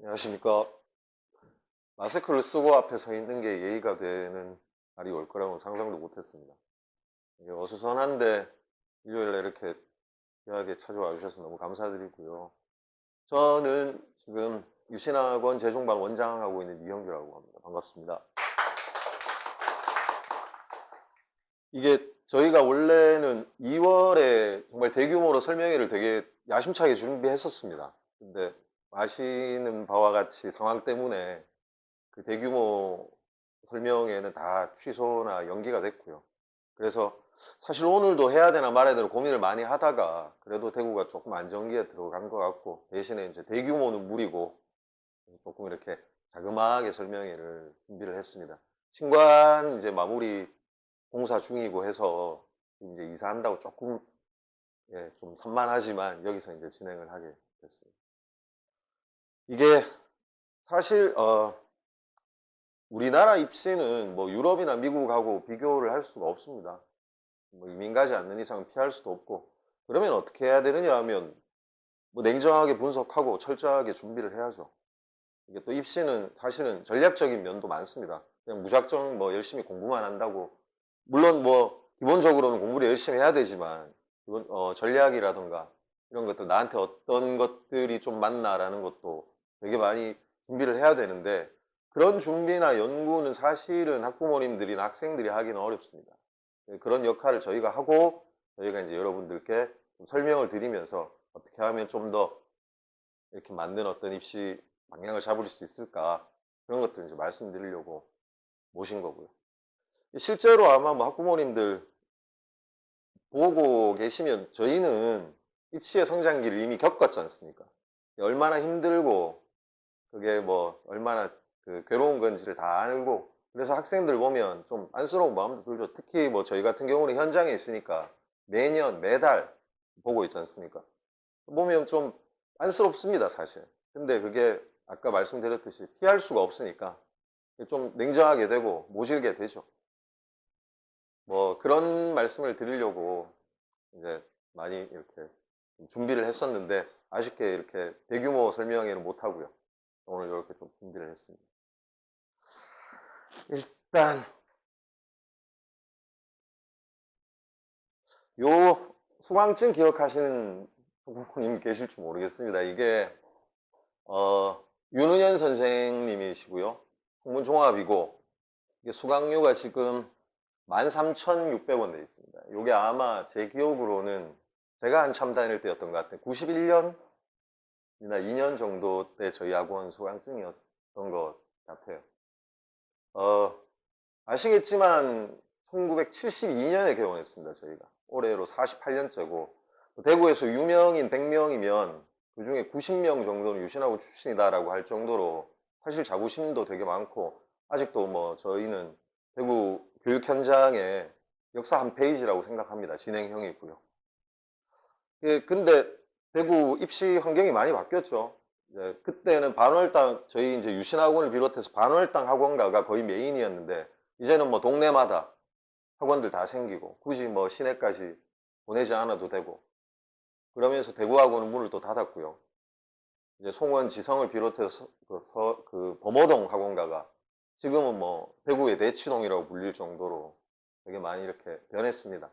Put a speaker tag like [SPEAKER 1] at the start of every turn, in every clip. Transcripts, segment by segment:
[SPEAKER 1] 안녕하십니까. 마스크를 쓰고 앞에 서 있는 게 예의가 되는 날이 올 거라고 상상도 못했습니다. 이게 어수선한데 일요일에 이렇게 귀하게 찾아와 주셔서 너무 감사드리고요. 저는 지금 유신학원 재종반 원장하고 있는 이형규라고 합니다. 반갑습니다. 이게 저희가 원래는 2월에 정말 대규모로 설명회를 되게 야심차게 준비했었습니다. 근데 아시는 바와 같이 상황 때문에 그 대규모 설명회는 다 취소나 연기가 됐고요. 그래서 사실 오늘도 해야 되나 말아야 되나 고민을 많이 하다가 그래도 대구가 조금 안정기에 들어간 것 같고, 대신에 이제 대규모는 무리고 조금 이렇게 자그마하게 설명회를 준비를 했습니다. 신관 이제 마무리 공사 중이고 해서 이제 이사한다고 조금 좀 산만하지만 여기서 이제 진행을 하게 됐습니다. 이게 사실 우리나라 입시는 뭐 유럽이나 미국하고 비교를 할 수가 없습니다. 뭐 이민 가지 않는 이상은 피할 수도 없고, 그러면 어떻게 해야 되느냐 하면 뭐 냉정하게 분석하고 철저하게 준비를 해야죠. 이게 또 입시는 사실은 전략적인 면도 많습니다. 그냥 무작정 뭐 열심히 공부만 한다고, 물론 뭐 기본적으로는 공부를 열심히 해야 되지만 전략이라든가 이런 것들, 나한테 어떤 것들이 좀 맞나라는 것도 되게 많이 준비를 해야 되는데, 그런 준비나 연구는 사실은 학부모님들이나 학생들이 하기는 어렵습니다. 그런 역할을 저희가 하고, 저희가 이제 여러분들께 좀 설명을 드리면서 어떻게 하면 좀 더 이렇게 맞는 어떤 입시 방향을 잡을 수 있을까, 그런 것들 이제 말씀드리려고 모신 거고요. 실제로 아마 뭐 학부모님들 보고 계시면 저희는 입시의 성장기를 이미 겪었지 않습니까? 얼마나 힘들고 그게 뭐 얼마나 괴로운 건지를 다 알고, 그래서 학생들 보면 좀 안쓰러운 마음도 들죠. 특히 뭐 저희 같은 경우는 현장에 있으니까 매년 매달 보고 있지 않습니까? 보면 좀 안쓰럽습니다, 사실. 근데 그게 아까 말씀드렸듯이 피할 수가 없으니까 좀 냉정하게 되고 모질게 되죠. 뭐 그런 말씀을 드리려고 이제 많이 이렇게 준비를 했었는데, 아쉽게 이렇게 대규모 설명회는 못 하고요. 오늘 이렇게 좀 준비를 했습니다. 일단 요 수강증 기억하시는 부모님 계실지 모르겠습니다. 이게 윤은현 선생님이시고요. 국문종합이고, 이게 수강료가 지금 13,600원 돼 있습니다. 이게 아마 제 기억으로는 제가 한참 다닐 때였던 것 같아요. 91년이나 2년 정도 때 저희 학원 수강증이었던 것 같아요. 아시겠지만 1972년에 개원했습니다. 저희가 올해로 48년째고, 대구에서 유명인 100명이면 그중에 90명 정도는 유신학원 출신이다라고 할 정도로 사실 자부심도 되게 많고, 아직도 뭐 저희는 대구 교육 현장의 역사 한 페이지라고 생각합니다. 진행형이고요. 근데 대구 입시 환경이 많이 바뀌었죠. 그때는 반월당, 저희 이제 유신학원을 비롯해서 반월당 학원가가 거의 메인이었는데, 이제는 뭐 동네마다 학원들 다 생기고 굳이 뭐 시내까지 보내지 않아도 되고, 그러면서 대구학원은 문을 또 닫았고요. 이제 송원, 지성을 비롯해서 그 범어동 학원가가 지금은 뭐 대구의 대치동이라고 불릴 정도로 되게 많이 이렇게 변했습니다.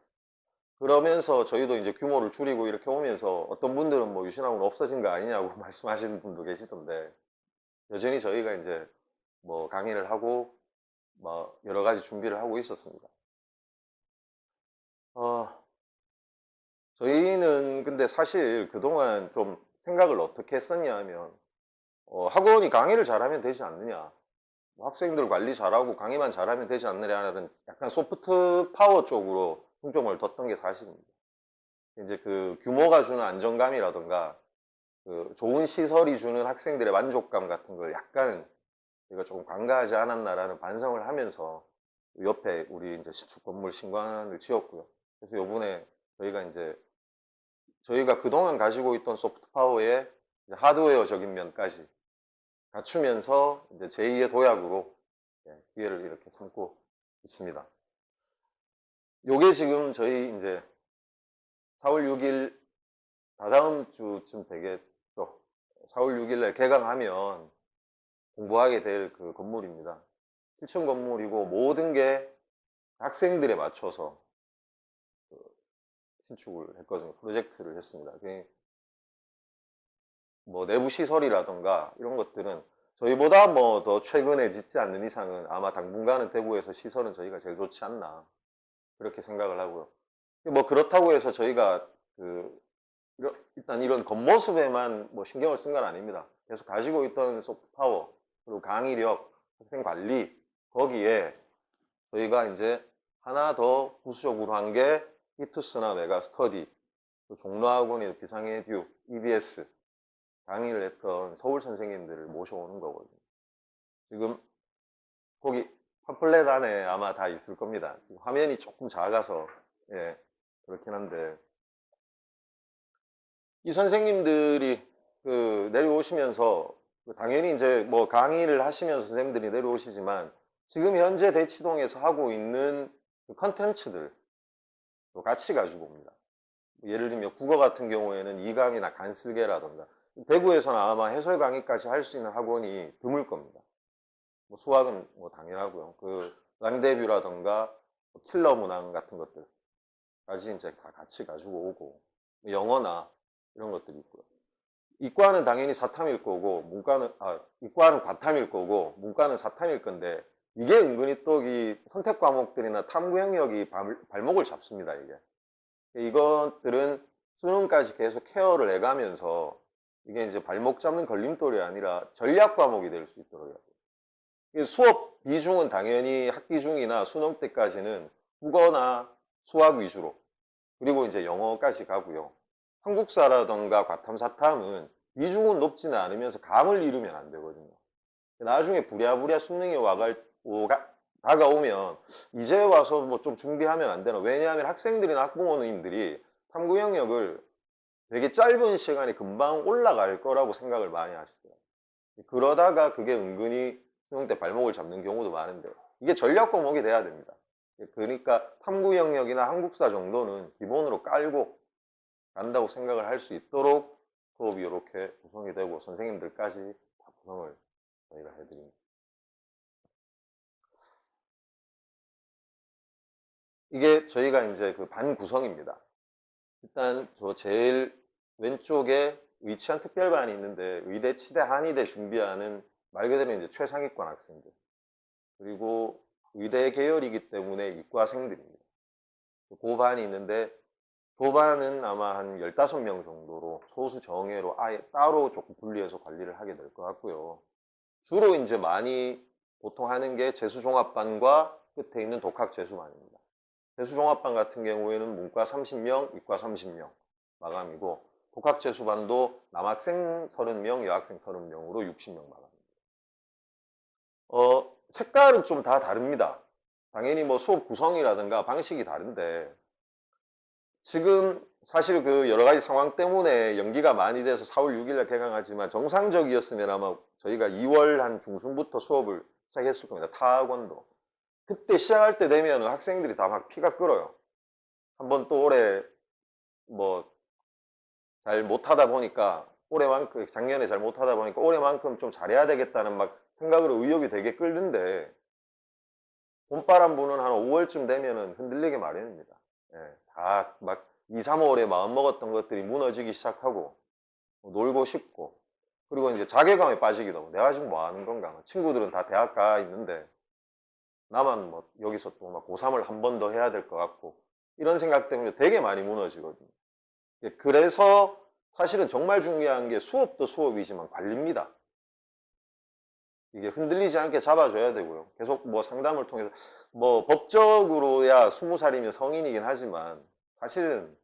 [SPEAKER 1] 그러면서 저희도 이제 규모를 줄이고 이렇게 오면서 어떤 분들은 뭐 유신학원 없어진 거 아니냐고 말씀하시는 분도 계시던데, 여전히 저희가 이제 뭐 강의를 하고 뭐 여러 가지 준비를 하고 있었습니다. 저희는 근데 사실 그동안 좀 생각을 어떻게 했었냐 하면, 학원이 강의를 잘하면 되지 않느냐, 뭐 학생들 관리 잘하고 강의만 잘하면 되지 않느냐는 약간 소프트 파워 쪽으로 중점을 뒀던 게 사실입니다. 이제 그 규모가 주는 안정감이라든가 그 좋은 시설이 주는 학생들의 만족감 같은 걸 약간 저희가 조금 간과하지 않았나라는 반성을 하면서 옆에 우리 이제 시축 건물 신관을 지었고요. 그래서 요번에 저희가 그동안 가지고 있던 소프트 파워의 하드웨어적인 면까지 갖추면서 이제 제2의 도약으로 기회를 이렇게 삼고 있습니다. 요게 지금 저희 이제 4월 6일, 다다음 주쯤 되겠죠. 4월 6일에 개강하면 공부하게 될 그 건물입니다. 7층 건물이고 모든 게 학생들에 맞춰서 신축을 했거든요. 프로젝트를 했습니다. 뭐 내부 시설이라던가 이런 것들은 저희보다 뭐 더 최근에 짓지 않는 이상은 아마 당분간은 대구에서 시설은 저희가 제일 좋지 않나 그렇게 생각을 하고요. 뭐 그렇다고 해서 저희가 일단 이런 겉모습에만 뭐 신경을 쓴 건 아닙니다. 계속 가지고 있던 소프트 파워 그리고 강의력, 학생 관리 거기에 저희가 이제 하나 더 부수적으로 한 게 히투스나 메가 스터디, 종로학원의 비상에듀, EBS 강의를 했던 서울 선생님들을 모셔오는 거거든요. 지금 거기 팜플렛 안에 아마 다 있을 겁니다. 지금 화면이 조금 작아서 예, 그렇긴 한데 이 선생님들이 내려오시면서 당연히 이제 뭐 강의를 하시면서 선생님들이 내려오시지만 지금 현재 대치동에서 하고 있는 컨텐츠들 또 같이 가지고 옵니다. 예를 들면 국어 같은 경우에는 이강이나 간슬개라던가 대구에서는 아마 해설 강의까지 할 수 있는 학원이 드물 겁니다. 뭐 수학은 뭐 당연하고요. 랑데뷰라던가 킬러 문항 같은 것들까지 이제 다 같이 가지고 오고 영어나 이런 것들이 있고요. 이과는 당연히 사탐일 거고 이과는 과탐일 거고 문과는 사탐일 건데 이게 은근히 또 이 선택 과목들이나 탐구 영역이 발목을 잡습니다. 이것들은 수능까지 계속 케어를 해가면서 이게 이제 발목 잡는 걸림돌이 아니라 전략 과목이 될 수 있도록 해야 돼요. 수업 비중은 당연히 학기 중이나 수능 때까지는 국어나 수학 위주로 그리고 이제 영어까지 가고요. 한국사라던가 과탐, 사탐은 비중은 높지는 않으면서 감을 잃으면 안 되거든요. 나중에 부랴부랴 수능이 다가오면 이제 와서 뭐 좀 준비하면 안 되나. 왜냐하면 학생들이나 학부모님들이 탐구 영역을 되게 짧은 시간에 금방 올라갈 거라고 생각을 많이 하시더라고요. 그러다가 그게 은근히 수능 때 발목을 잡는 경우도 많은데 이게 전략 과목이 돼야 됩니다. 그러니까 탐구 영역이나 한국사 정도는 기본으로 깔고 간다고 생각을 할 수 있도록 수업이 이렇게 구성이 되고 선생님들까지 다 구성을 저희가 해드립니다. 이게 저희가 이제 그 반 구성입니다. 일단 저 제일 왼쪽에 위치한 특별반이 있는데 의대, 치대, 한의대 준비하는 말 그대로 이제 최상위권 학생들 그리고 의대 계열이기 때문에 이과생들입니다. 그 반이 있는데 그 반은 아마 한 15명 정도로 소수 정예로 아예 따로 조금 분리해서 관리를 하게 될 것 같고요. 주로 이제 많이 보통 하는 게 재수종합반과 끝에 있는 독학재수반입니다. 재수종합반 같은 경우에는 문과 30명, 이과 30명 마감이고 독학재수반도 남학생 30명, 여학생 30명으로 60명 마감입니다. 색깔은 좀 다 다릅니다. 당연히 뭐 수업 구성이라든가 방식이 다른데 지금 사실 그 여러 가지 상황 때문에 연기가 많이 돼서 4월 6일날 개강하지만 정상적이었으면 아마 저희가 2월 한 중순부터 수업을 시작했을 겁니다. 타학원도. 그때 시작할 때 되면 학생들이 다 막 피가 끓어요. 한번 또 올해 뭐 잘 못하다 보니까 작년에 잘 못하다 보니까 올해만큼 좀 잘해야 되겠다는 막 생각으로 의욕이 되게 끓는데 봄바람 부는 한 5월쯤 되면은 흔들리게 마련입니다. 예, 다 막 2, 3월에 마음먹었던 것들이 무너지기 시작하고 놀고 싶고 그리고 이제 자괴감에 빠지기도 하고 내가 지금 뭐 하는 건가. 친구들은 다 대학 가 있는데 나만 뭐 여기서 또 막 고3을 한 번 더 해야 될 것 같고 이런 생각 때문에 되게 많이 무너지거든요. 그래서 사실은 정말 중요한 게 수업도 수업이지만 관리입니다. 이게 흔들리지 않게 잡아줘야 되고요. 계속 뭐 상담을 통해서 뭐 법적으로야 20살이면 성인이긴 하지만 사실은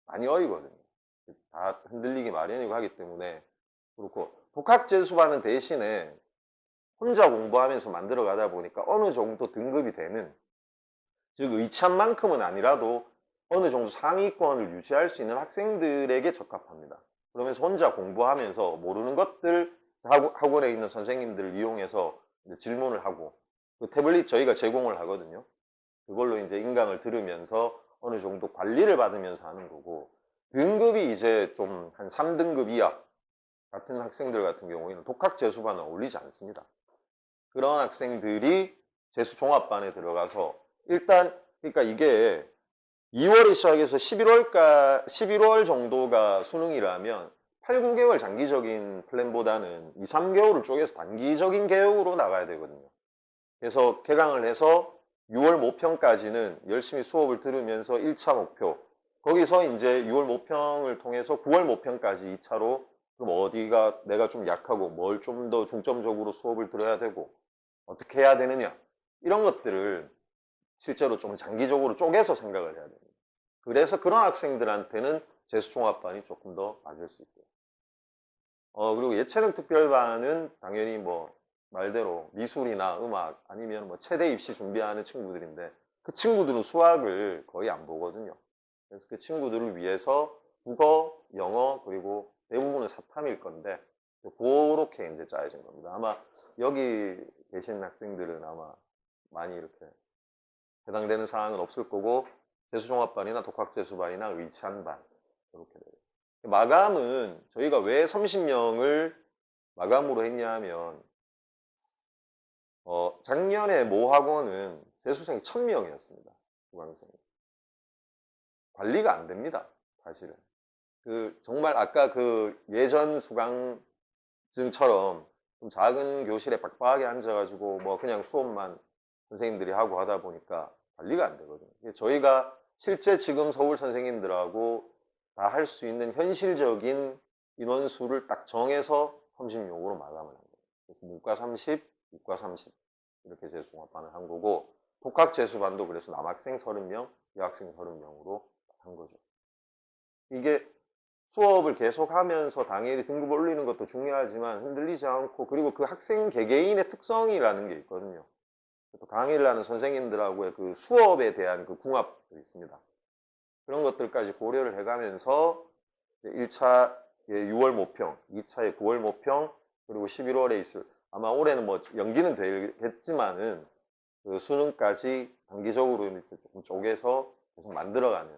[SPEAKER 1] 많이 어리거든요. 다 흔들리기 마련이고 하기 때문에 그렇고 독학재수반은 대신에 혼자 공부하면서 만들어 가다 보니까 어느 정도 등급이 되는 즉 의찬만큼은 아니라도 어느 정도 상위권을 유지할 수 있는 학생들에게 적합합니다. 그러면서 혼자 공부하면서 모르는 것들 학원에 있는 선생님들을 이용해서 질문을 하고 그 태블릿 저희가 제공을 하거든요. 그걸로 이제 인강을 들으면서 어느 정도 관리를 받으면서 하는 거고 등급이 이제 좀 한 3등급 이하 같은 학생들 같은 경우에는 독학재수반은 어울리지 않습니다. 그런 학생들이 재수종합반에 들어가서 일단 그러니까 이게 2월에 시작해서 11월 정도가 수능이라면 8, 9개월 장기적인 플랜보다는 2, 3개월을 쪼개서 단기적인 계획으로 나가야 되거든요. 그래서 개강을 해서 6월 모평까지는 열심히 수업을 들으면서 1차 목표, 거기서 이제 6월 모평을 통해서 9월 모평까지 2차로 그럼 어디가 내가 좀 약하고 뭘 좀 더 중점적으로 수업을 들어야 되고 어떻게 해야 되느냐, 이런 것들을 실제로 좀 장기적으로 쪼개서 생각을 해야 됩니다. 그래서 그런 학생들한테는 재수종합반이 조금 더 맞을 수 있고요. 그리고 예체능 특별반은 당연히 뭐 말대로 미술이나 음악 아니면 뭐 체대 입시 준비하는 친구들인데 그 친구들은 수학을 거의 안 보거든요. 그래서 그 친구들을 위해서 국어, 영어, 그리고 대부분은 사탐일 건데 그렇게 이제 짜여진 겁니다. 아마 여기 계신 학생들은 아마 많이 이렇게 해당되는 사항은 없을 거고 재수종합반이나 독학재수반이나 의찬반 이렇게 돼요. 마감은 저희가 왜 30명을 마감으로 했냐 하면 작년에 모 학원은 재수생이 1000명이었습니다. 수강생이. 관리가 안 됩니다. 사실은. 정말 아까 그 예전 수강증처럼 좀 작은 교실에 빡빡하게 앉아가지고 뭐 그냥 수업만 선생님들이 하고 하다 보니까 관리가 안 되거든요. 저희가 실제 지금 서울 선생님들하고 다 할 수 있는 현실적인 인원수를 딱 정해서 30명으로 마감을 한 거예요. 그래서 문과 30, 이과 30 이렇게 재수종합반을 한 거고 독학재수반도 그래서 남학생 30명, 여학생 30명으로 한 거죠. 이게 수업을 계속하면서 당연히 등급을 올리는 것도 중요하지만 흔들리지 않고 그리고 그 학생 개개인의 특성이라는 게 있거든요. 또 강의를 하는 선생님들하고의 그 수업에 대한 그 궁합도 있습니다. 그런 것들까지 고려를 해가면서 1차 6월 모평, 2차의 9월 모평, 그리고 11월에 있을 아마 올해는 뭐 연기는 되겠지만은 그 수능까지 단기적으로 이렇게 조금 쪼개서 계속 만들어가는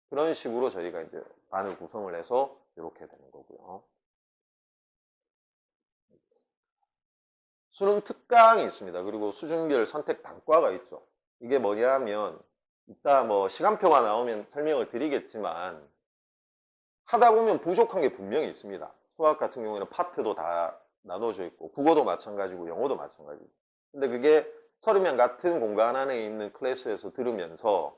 [SPEAKER 1] 그런 식으로 저희가 이제 반을 구성을 해서 이렇게 되는 거고요. 수능 특강이 있습니다. 그리고 수준별 선택 단과가 있죠. 이게 뭐냐면 이따 뭐 시간표가 나오면 설명을 드리겠지만 하다 보면 부족한 게 분명히 있습니다. 수학 같은 경우에는 파트도 다 나눠져 있고 국어도 마찬가지고 영어도 마찬가지고. 근데 그게 30명 같은 공간 안에 있는 클래스에서 들으면서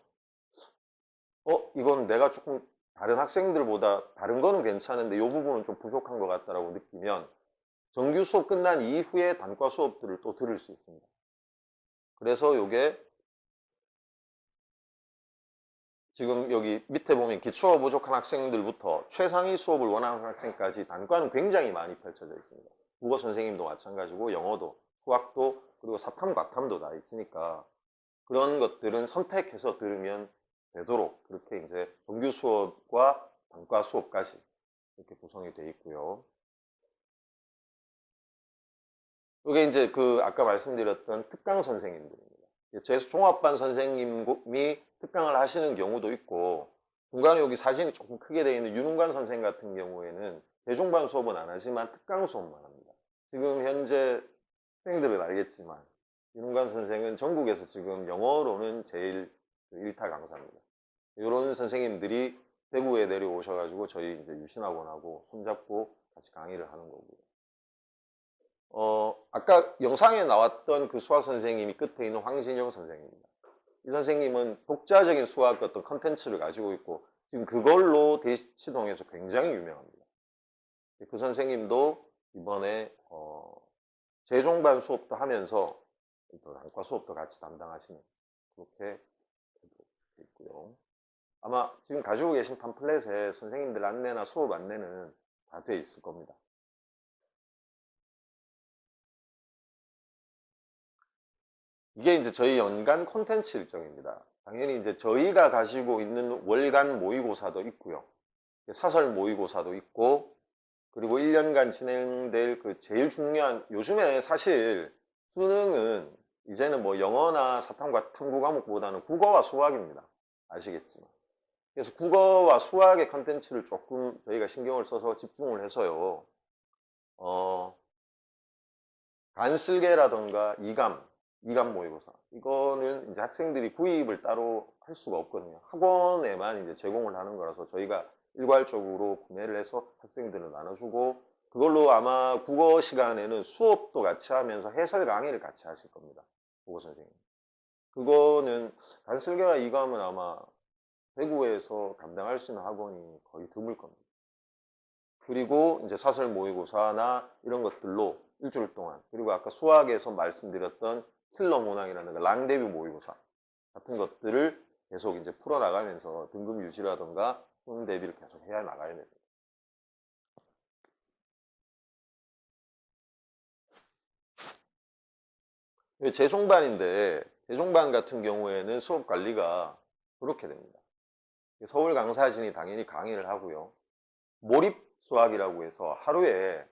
[SPEAKER 1] 이건 내가 조금 다른 학생들보다 다른 거는 괜찮은데 이 부분은 좀 부족한 것 같다라고 느끼면 정규 수업 끝난 이후에 단과 수업들을 또 들을 수 있습니다. 그래서 이게 지금 여기 밑에 보면 기초가 부족한 학생들부터 최상위 수업을 원하는 학생까지 단과는 굉장히 많이 펼쳐져 있습니다. 국어 선생님도 마찬가지고 영어도, 수학도, 그리고 사탐, 과탐도 다 있으니까 그런 것들은 선택해서 들으면 되도록 그렇게 이제 정규 수업과 단과 수업까지 이렇게 구성이 되어 있고요. 이게 이제 아까 말씀드렸던 특강 선생님들입니다. 재수종합반 선생님이 특강을 하시는 경우도 있고 중간에 여기 사진이 조금 크게 되어 있는 윤웅관 선생 같은 경우에는 대중반 수업은 안 하지만 특강 수업만 합니다. 지금 현재 학생들은 알겠지만 윤웅관 선생은 전국에서 지금 영어로는 제일 1타 강사입니다. 이런 선생님들이 대구에 내려오셔가지고 저희 이제 유신학원하고 손잡고 같이 강의를 하는 거고요. 아까 영상에 나왔던 그 수학 선생님이 끝에 있는 황진영 선생님입니다. 이 선생님은 독자적인 수학 어떤 컨텐츠를 가지고 있고 지금 그걸로 대치동에서 굉장히 유명합니다. 그 선생님도 이번에 재종반 수업도 하면서 또 단과 수업도 같이 담당하시는 그렇게 되어 있고요. 아마 지금 가지고 계신 팜플렛에 선생님들 안내나 수업 안내는 다 되어 있을 겁니다. 이게 이제 저희 연간 콘텐츠 일정입니다. 당연히 이제 저희가 가지고 있는 월간 모의고사도 있고요. 사설 모의고사도 있고, 그리고 1년간 진행될 그 제일 중요한, 요즘에 사실 수능은 이제는 뭐 영어나 사탐과 탐구 과목보다는 국어와 수학입니다. 아시겠지만. 그래서 국어와 수학의 컨텐츠를 조금 저희가 신경을 써서 집중을 해서요. 간쓸개라던가 이감 모의고사. 이거는 이제 학생들이 구입을 따로 할 수가 없거든요. 학원에만 이제 제공을 하는 거라서 저희가 일괄적으로 구매를 해서 학생들을 나눠주고, 그걸로 아마 국어 시간에는 수업도 같이 하면서 해설 강의를 같이 하실 겁니다. 국어 선생님. 그거는 간쓸개와 이감은 아마 대구에서 감당할 수 있는 학원이 거의 드물 겁니다. 그리고 이제 사설 모의고사나 이런 것들로 일주일 동안, 그리고 아까 수학에서 말씀드렸던 킬러 문항이라는 랑데뷰 모의고사 같은 것들을 계속 이제 풀어나가면서 등급 유지라던가 수능 대비를 계속 해야 나가야 됩니다. 재종반인데, 재종반 같은 경우에는 수업 관리가 그렇게 됩니다. 서울 강사진이 당연히 강의를 하고요. 몰입 수학이라고 해서 하루에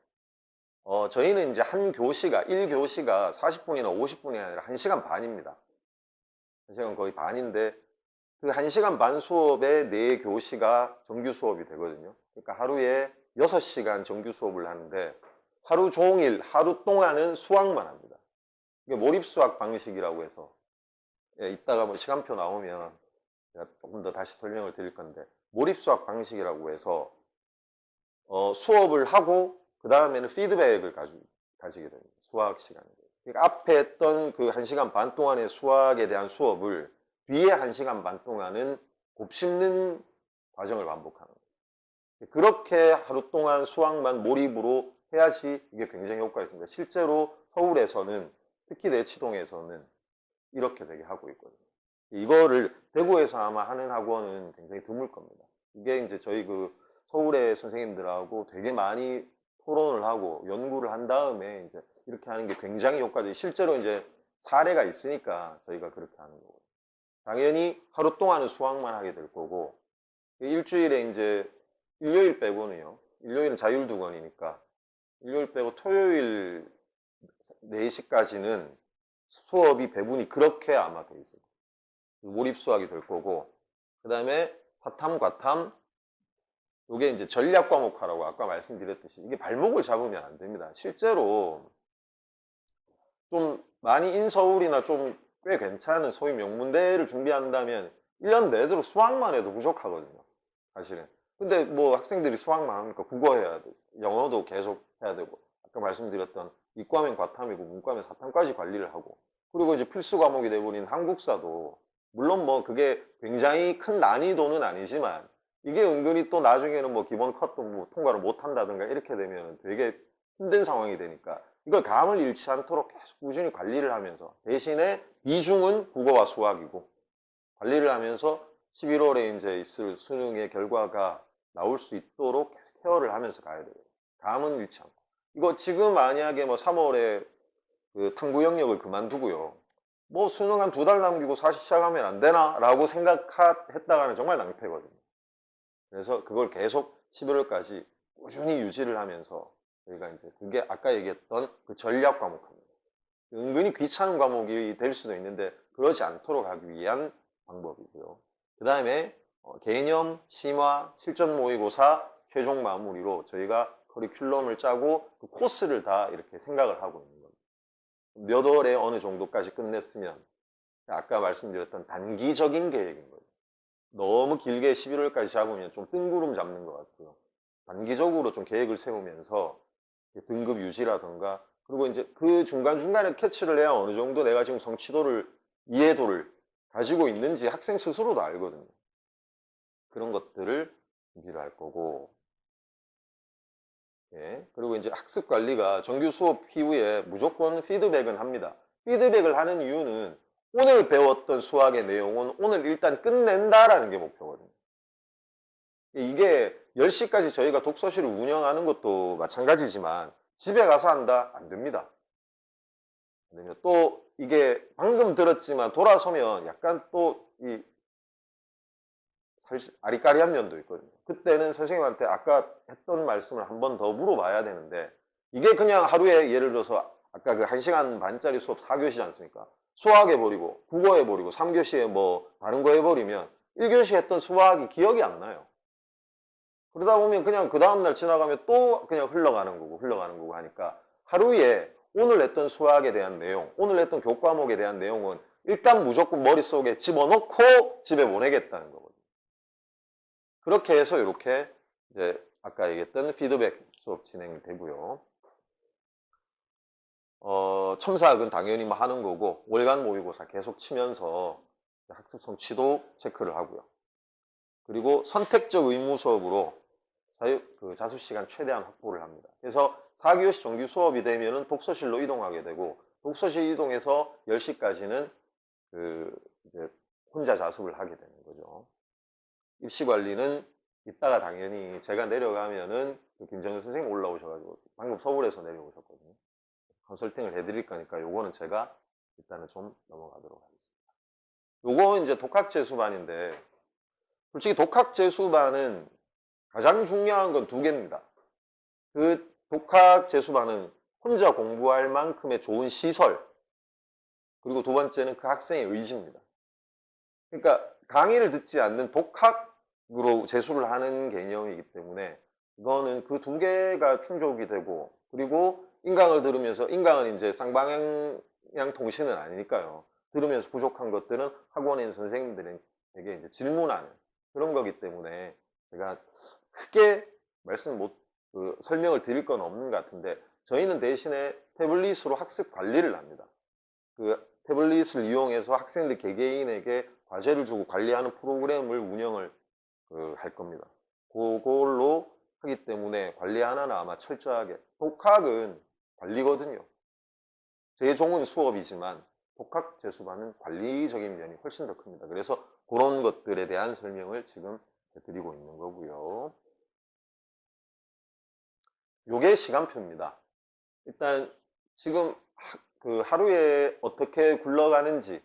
[SPEAKER 1] 저희는 이제 한 교시가 1교시가 40분이나 50분이 아니라 1시간 반입니다. 1시간 거의 반인데 그 1시간 반 수업에 4교시가 정규 수업이 되거든요. 그러니까 하루에 6시간 정규 수업을 하는데 하루 종일 하루 동안은 수학만 합니다. 이게 몰입 수학 방식이라고 해서 이따가 뭐 시간표 나오면 제가 조금 더 다시 설명을 드릴 건데, 몰입 수학 방식이라고 해서 수업을 하고 그 다음에는 피드백을 가지게 됩니다. 수학 시간에. 그러니까 앞에 했던 그 1시간 반 동안의 수학에 대한 수업을 뒤에 1시간 반 동안은 곱씹는 과정을 반복하는 거예요. 그렇게 하루 동안 수학만 몰입으로 해야지 이게 굉장히 효과가 있습니다. 실제로 서울에서는, 특히 내치동에서는 이렇게 되게 하고 있거든요. 이거를 대구에서 아마 하는 학원은 굉장히 드물 겁니다. 이게 이제 저희 그 서울의 선생님들하고 되게 많이 토론을 하고 연구를 한 다음에 이제 이렇게 하는 게 굉장히 효과적이고, 실제로 이제 사례가 있으니까 저희가 그렇게 하는 거고, 당연히 하루 동안은 수학만 하게 될 거고, 일주일에 이제 일요일 빼고는요, 일요일은 자율두건이니까 일요일 빼고 토요일 4시까지는 수업이 배분이 그렇게 아마 돼 있어요. 몰입 수학이 될 거고, 그 다음에 사탐, 과탐, 이게 이제 전략 과목화라고 아까 말씀드렸듯이 이게 발목을 잡으면 안 됩니다. 실제로 좀 많이 인서울이나 좀 꽤 괜찮은 소위 명문대를 준비한다면 1년 내도록 수학만 해도 부족하거든요. 사실은. 근데 뭐 학생들이 수학만 하니까 국어 해야 되고 영어도 계속 해야 되고, 아까 말씀드렸던 이과면 과탐이고 문과면 사탐까지 관리를 하고, 그리고 이제 필수 과목이 돼버린 한국사도 물론 뭐 그게 굉장히 큰 난이도는 아니지만 이게 은근히 또 나중에는 뭐 기본 컷도 뭐 통과를 못 한다든가 이렇게 되면 되게 힘든 상황이 되니까 이걸 감을 잃지 않도록 계속 꾸준히 관리를 하면서, 대신에 비중은 국어와 수학이고 관리를 하면서 11월에 이제 있을 수능의 결과가 나올 수 있도록 계속 케어를 하면서 가야 돼요. 감은 잃지 않고. 이거 지금 만약에 뭐 3월에 그 탐구 영역을 그만두고요, 뭐 수능 한 2달 남기고 사시 시작하면 안 되나? 라고 생각했다가는 정말 낭패거든요. 그래서 그걸 계속 11월까지 꾸준히 유지를 하면서 저희가 이제 그게 아까 얘기했던 그 전략 과목입니다. 은근히 귀찮은 과목이 될 수도 있는데 그러지 않도록 하기 위한 방법이고요. 그 다음에 개념, 심화, 실전 모의고사, 최종 마무리로 저희가 커리큘럼을 짜고 그 코스를 다 이렇게 생각을 하고 있는 겁니다. 몇 월에 어느 정도까지 끝냈으면, 아까 말씀드렸던 단기적인 계획인 거예요. 너무 길게 11월까지 잡으면 좀 뜬구름 잡는 것 같고요. 단기적으로 좀 계획을 세우면서 등급 유지라던가, 그리고 이제 그 중간중간에 캐치를 해야 어느 정도 내가 지금 성취도를, 이해도를 가지고 있는지 학생 스스로도 알거든요. 그런 것들을 준비를 할 거고, 예. 그리고 이제 학습 관리가 정규 수업 이후에 무조건 피드백은 합니다. 피드백을 하는 이유는 오늘 배웠던 수학의 내용은 오늘 일단 끝낸다라는 게 목표거든요. 이게 10시까지 저희가 독서실을 운영하는 것도 마찬가지지만 집에 가서 한다? 안 됩니다. 또 이게 방금 들었지만 돌아서면 약간 또 이 아리까리한 면도 있거든요. 그때는 선생님한테 아까 했던 말씀을 한 번 더 물어봐야 되는데, 이게 그냥 하루에 예를 들어서 아까 그 1시간 반짜리 수업 4교시지 않습니까? 수학 해버리고 국어 해버리고 3교시에 뭐 다른 거 해버리면 1교시 했던 수학이 기억이 안 나요. 그러다 보면 그냥 그 다음날 지나가면 또 그냥 흘러가는 거고 하니까 하루에 오늘 했던 수학에 대한 내용, 오늘 했던 교과목에 대한 내용은 일단 무조건 머릿속에 집어넣고 집에 보내겠다는 거거든요. 그렇게 해서 이렇게 이제 아까 얘기했던 피드백 수업 진행되고요. 첨삭은 당연히 뭐 하는 거고 월간 모의고사 계속 치면서 학습 성취도 체크를 하고요. 그리고 선택적 의무 수업으로 자습 시간 최대한 확보를 합니다. 그래서 4교시 정규 수업이 되면은 독서실로 이동하게 되고 독서실 이동해서 10시까지는 이제 혼자 자습을 하게 되는 거죠. 입시 관리는 이따가 당연히 제가 내려가면은 김정일 선생님 올라오셔가지고 방금 서울에서 내려오셨거든요. 컨설팅을 해드릴 거니까 요거는 제가 일단은 좀 넘어가도록 하겠습니다. 요거 이제 독학재수반인데 솔직히 독학재수반은 가장 중요한 건 두 개입니다. 그 독학재수반은 혼자 공부할 만큼의 좋은 시설, 그리고 두 번째는 그 학생의 의지입니다. 그러니까 강의를 듣지 않는 독학으로 재수를 하는 개념이기 때문에 이거는 그 두 개가 충족이 되고, 그리고 인강을 들으면서, 인강은 이제 쌍방향 통신은 아니니까요. 들으면서 부족한 것들은 학원에 있는 선생님들에게 이제 질문하는 그런 거기 때문에 제가 크게 설명을 드릴 건 없는 것 같은데, 저희는 대신에 태블릿으로 학습 관리를 합니다. 그 태블릿을 이용해서 학생들 개개인에게 과제를 주고 관리하는 프로그램을 운영을 할 겁니다. 그걸로 하기 때문에 관리 하나는 아마 철저하게, 독학은 관리거든요. 재종은 수업이지만 독학 재수반은 관리적인 면이 훨씬 더 큽니다. 그래서 그런 것들에 대한 설명을 지금 드리고 있는 거고요. 요게 시간표입니다. 일단 지금 하루에 어떻게 굴러가는지,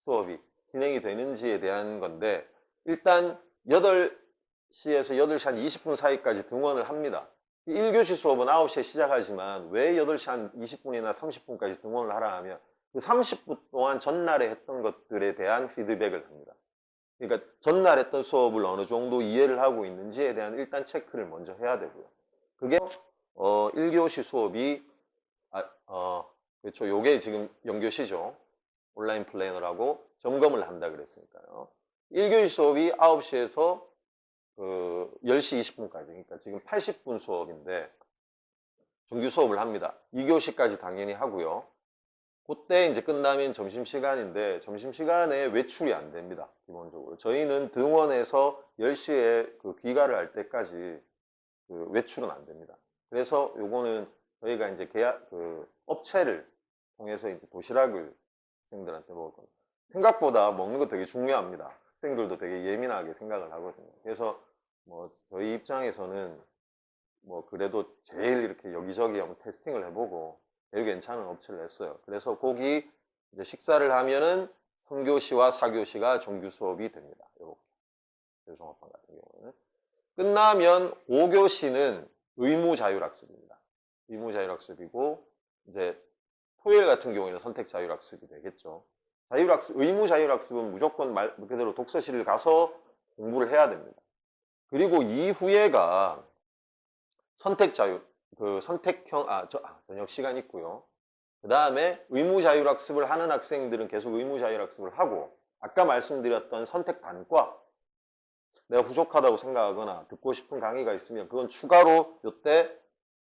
[SPEAKER 1] 수업이 진행이 되는지에 대한 건데, 일단 8시에서 8시 한 20분 사이까지 등원을 합니다. 1교시 수업은 9시에 시작하지만 왜 8시 한 20분이나 30분까지 등원을 하라 하면 그 30분 동안 전날에 했던 것들에 대한 피드백을 합니다. 그러니까 전날 했던 수업을 어느 정도 이해를 하고 있는지에 대한 일단 체크를 먼저 해야 되고요. 그게 1교시 수업이 그렇죠. 요게 지금 연교시죠. 온라인 플래너라고 점검을 한다 그랬으니까요. 1교시 수업이 9시에서 10시 20분까지, 그러니까 지금 80분 수업인데 정규 수업을 합니다. 2교시까지 당연히 하고요. 그때 이제 끝나면 점심시간인데 점심시간에 외출이 안 됩니다. 기본적으로. 저희는 등원해서 10시에 귀가를 할 때까지 외출은 안 됩니다. 그래서 요거는 저희가 이제 업체를 통해서 이제 도시락을 학생들한테 먹을 겁니다. 생각보다 먹는 거 되게 중요합니다. 학생들도 되게 예민하게 생각을 하거든요. 그래서 뭐 저희 입장에서는 뭐 그래도 제일 이렇게 여기저기 한번 테스팅을 해보고 제일 괜찮은 업체를 냈어요. 그래서 거기 이제 식사를 하면은 3교시와 4교시가 정규 수업이 됩니다. 이렇게 종합반 같은 경우는 끝나면 5교시는 의무 자율학습입니다. 의무 자율학습이고 이제 토요일 같은 경우에는 선택 자율학습이 되겠죠. 의무 자율학습은 무조건 말 그대로 독서실을 가서 공부를 해야 됩니다. 그리고 이후에가 선택 자율, 저녁 시간 있고요. 그 다음에 의무 자율학습을 하는 학생들은 계속 의무 자율학습을 하고, 아까 말씀드렸던 선택 단과, 내가 부족하다고 생각하거나 듣고 싶은 강의가 있으면 그건 추가로 요때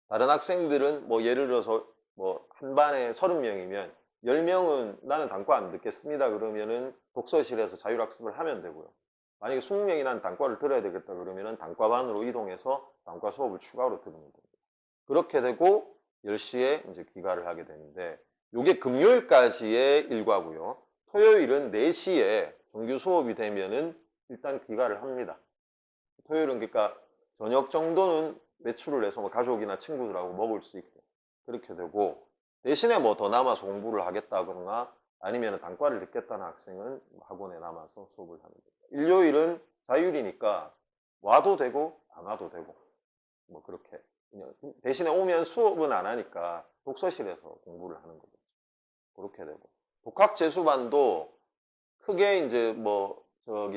[SPEAKER 1] 다른 학생들은 뭐 예를 들어서 뭐 한 반에 30명이면 10명은 나는 단과 안 듣겠습니다. 그러면은 독서실에서 자율학습을 하면 되고요. 만약에 20명이 난 단과를 들어야 되겠다 그러면은 단과반으로 이동해서 단과 수업을 추가로 들으면 됩니다. 그렇게 되고 10시에 이제 귀가를 하게 되는데, 요게 금요일까지의 일과고요. 토요일은 4시에 정규 수업이 되면은 일단 귀가를 합니다. 토요일은 그러니까 저녁 정도는 외출을 해서 뭐 가족이나 친구들하고 먹을 수 있게 그렇게 되고, 대신에 뭐 더 남아서 공부를 하겠다거나 아니면 단과를 듣겠다는 학생은 학원에 남아서 수업을 하는 겁니다. 일요일은 자율이니까 와도 되고 안 와도 되고 뭐 그렇게, 대신에 오면 수업은 안 하니까 독서실에서 공부를 하는 거죠. 그렇게 되고, 독학 재수반도 크게 이제 뭐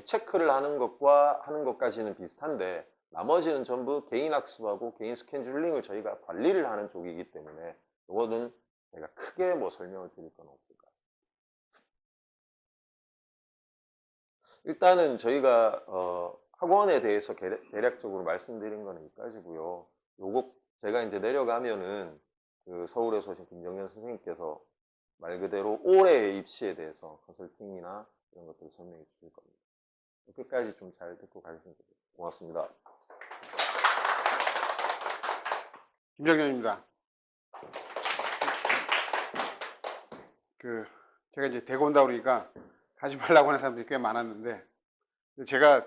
[SPEAKER 1] 체크를 하는 것까지는 비슷한데 나머지는 전부 개인 학습하고 개인 스케줄링을 저희가 관리를 하는 쪽이기 때문에 이거는 제가 크게 뭐 설명을 드릴 건 없을 것 같습니다. 일단은 저희가 학원에 대해서 대략적으로 말씀드린 거는 여기까지고요. 요거 제가 이제 내려가면은 그 서울에서 오신 김정현 선생님께서 말 그대로 올해의 입시에 대해서 컨설팅이나 이런 것들을 설명해 주실 겁니다. 끝까지 좀 잘 듣고 가시면 고맙습니다.
[SPEAKER 2] 김정현입니다. 제가 이제 대구 온다 그러니까 가지 말라고 하는 사람들이 꽤 많았는데, 제가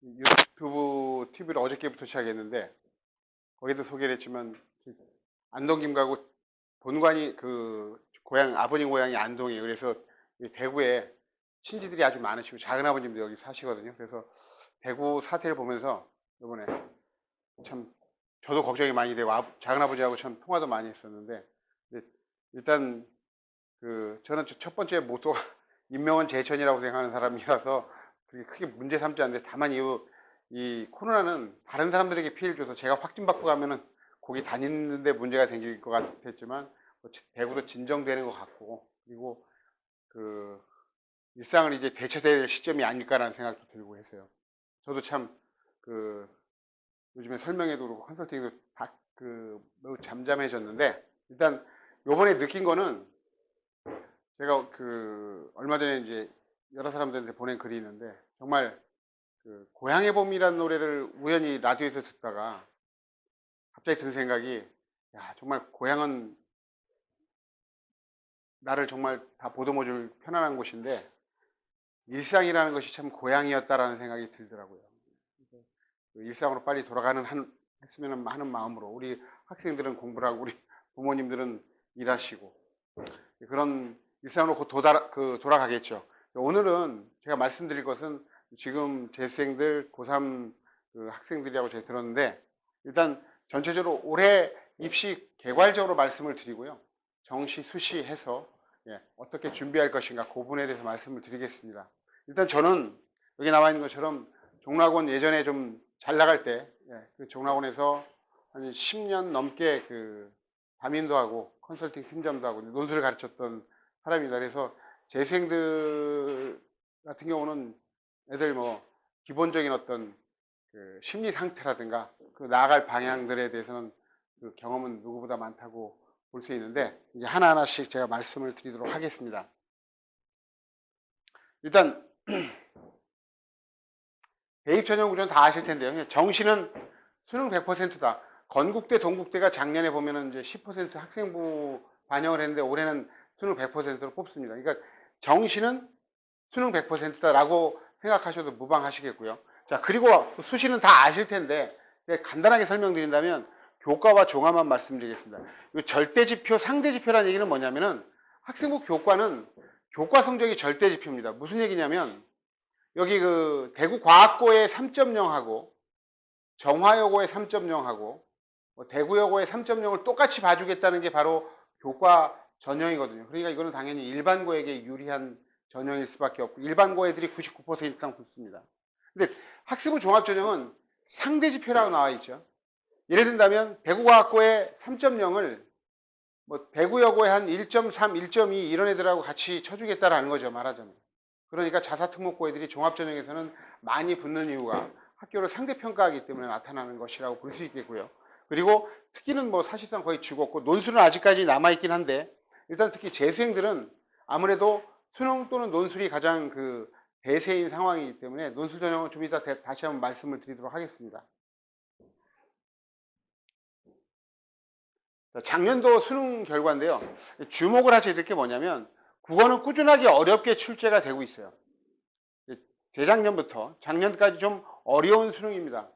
[SPEAKER 2] 유튜브 TV를 어저께부터 시작했는데, 거기도 소개를 했지만, 안동 김가구 본관이 아버님 고향이 안동이에요. 그래서 대구에 친지들이 아주 많으시고 작은 아버님도 여기 사시거든요. 그래서 대구 사태를 보면서 이번에 참 저도 걱정이 많이 되고 작은 아버지하고 참 통화도 많이 했었는데, 일단 저는 첫 번째 모토가 임명은 제천이라고 생각하는 사람이라서 그렇게 크게 문제 삼지 않는데, 다만 이 코로나는 다른 사람들에게 피해를 줘서 제가 확진받고 가면은 거기 다니는데 문제가 생길 것 같았지만 대구도 진정되는 것 같고, 그리고 일상을 이제 되찾아야 될 시점이 아닐까라는 생각도 들고 해서요. 저도 참 요즘에 설명회도 그렇고 컨설팅도 다 매우 잠잠해졌는데, 일단 요번에 느낀 거는 제가 얼마 전에 이제 여러 사람들한테 보낸 글이 있는데, 정말 고향의 봄이라는 노래를 우연히 라디오에서 듣다가 갑자기 든 생각이, 야, 정말 고향은 나를 정말 다 보듬어줄 편안한 곳인데 일상이라는 것이 참 고향이었다라는 생각이 들더라고요. 일상으로 빨리 했으면 하는 마음으로, 우리 학생들은 공부를 하고 우리 부모님들은 일하시고 그런 일상으로 곧 돌아가겠죠. 오늘은 제가 말씀드릴 것은 지금 재수생들 고3 학생들이라고 제가 들었는데, 일단 전체적으로 올해 입시 개괄적으로 말씀을 드리고요. 정시, 수시 해서 어떻게 준비할 것인가 그 부분에 대해서 말씀을 드리겠습니다. 일단 저는 여기 나와 있는 것처럼 종락원 예전에 좀 잘 나갈 때 그 종락원에서 한 10년 넘게 담임도 하고 컨설팅 팀장도 하고 논술을 가르쳤던 사람입니다. 그래서 재수생들 같은 경우는 애들 기본적인 어떤 심리 상태라든가 나아갈 방향들에 대해서는 경험은 누구보다 많다고 볼 수 있는데, 이제 하나하나씩 제가 말씀을 드리도록 하겠습니다. 일단 대입 전형 구조는 다 아실 텐데요. 정시는 수능 100%다. 건국대, 동국대가 작년에 보면은 이제 10% 학생부 반영을 했는데 올해는 수능 100%로 뽑습니다. 그러니까 정시는 수능 100%다라고 생각하셔도 무방하시겠고요. 자, 그리고 수시는 다 아실 텐데 간단하게 설명드린다면 교과와 종합만 말씀드리겠습니다. 절대지표, 상대지표라는 얘기는 뭐냐면은 학생부 교과는 교과 성적이 절대지표입니다. 무슨 얘기냐면 여기 대구과학고의 3.0하고 정화여고의 3.0하고 대구여고의 3.0을 똑같이 봐주겠다는 게 바로 교과 전형이거든요. 그러니까 이거는 당연히 일반고에게 유리한 전형일 수밖에 없고, 일반고 애들이 99% 이상 붙습니다. 근데 학생부 종합전형은 상대지표라고 나와 있죠. 예를 든다면 대구과학고의 3.0을 대구여고의 한 1.3, 1.2 이런 애들하고 같이 쳐주겠다라는 거죠, 말하자면. 그러니까 자사특목고 애들이 종합전형에서는 많이 붙는 이유가 학교를 상대평가하기 때문에 나타나는 것이라고 볼 수 있겠고요. 그리고 특기는 사실상 거의 죽었고, 논술은 아직까지 남아있긴 한데, 일단 특히 재수생들은 아무래도 수능 또는 논술이 가장 대세인 상황이기 때문에 논술 전형은 좀 이따 다시 한번 말씀을 드리도록 하겠습니다. 작년도 수능 결과인데요. 주목을 하셔야 될 게 뭐냐면 국어는 꾸준하게 어렵게 출제가 되고 있어요. 재작년부터 작년까지 좀 어려운 수능입니다.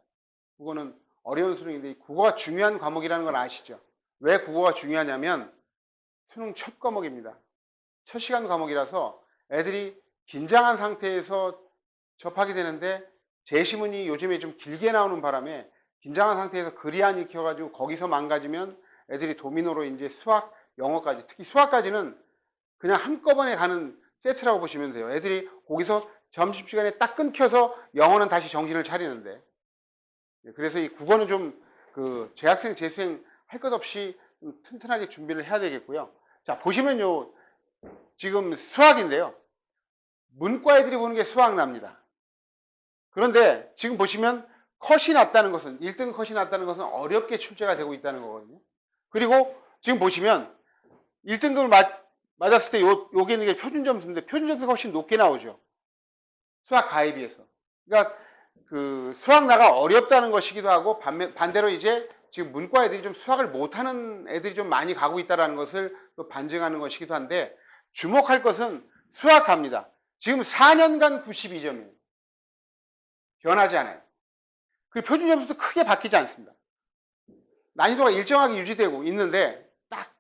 [SPEAKER 2] 국어는 어려운 수능인데 국어가 중요한 과목이라는 걸 아시죠? 왜 국어가 중요하냐면 수능 첫 과목입니다. 첫 시간 과목이라서 애들이 긴장한 상태에서 접하게 되는데, 제시문이 요즘에 좀 길게 나오는 바람에 긴장한 상태에서 글이 안 읽혀가지고 거기서 망가지면 애들이 도미노로 이제 수학, 영어까지, 특히 수학까지는 그냥 한꺼번에 가는 세트라고 보시면 돼요. 애들이 거기서 점심시간에 딱 끊겨서 영어는 다시 정신을 차리는데, 그래서 이 국어는 좀 재학생, 재수생 할 것 없이 좀 튼튼하게 준비를 해야 되겠고요. 자, 보시면요. 지금 수학인데요. 문과 애들이 보는 게 수학납니다. 그런데 지금 보시면 컷이 낮다는 것은 1등 컷이 낮다는 것은 어렵게 출제가 되고 있다는 거거든요. 그리고 지금 보시면 1등급을 맞았을 때 요게 있는 게 표준 점수인데 표준 점수가 훨씬 높게 나오죠. 수학 가에 비해서. 그러니까 그 수학 나가 어렵다는 것이기도 하고 반대로 이제 지금 문과 애들이 좀 수학을 못하는 애들이 좀 많이 가고 있다는 것을 또 반증하는 것이기도 한데 주목할 것은 수학가입니다. 지금 4년간 92점이에요. 변하지 않아요. 그 표준 점수도 크게 바뀌지 않습니다. 난이도가 일정하게 유지되고 있는데 딱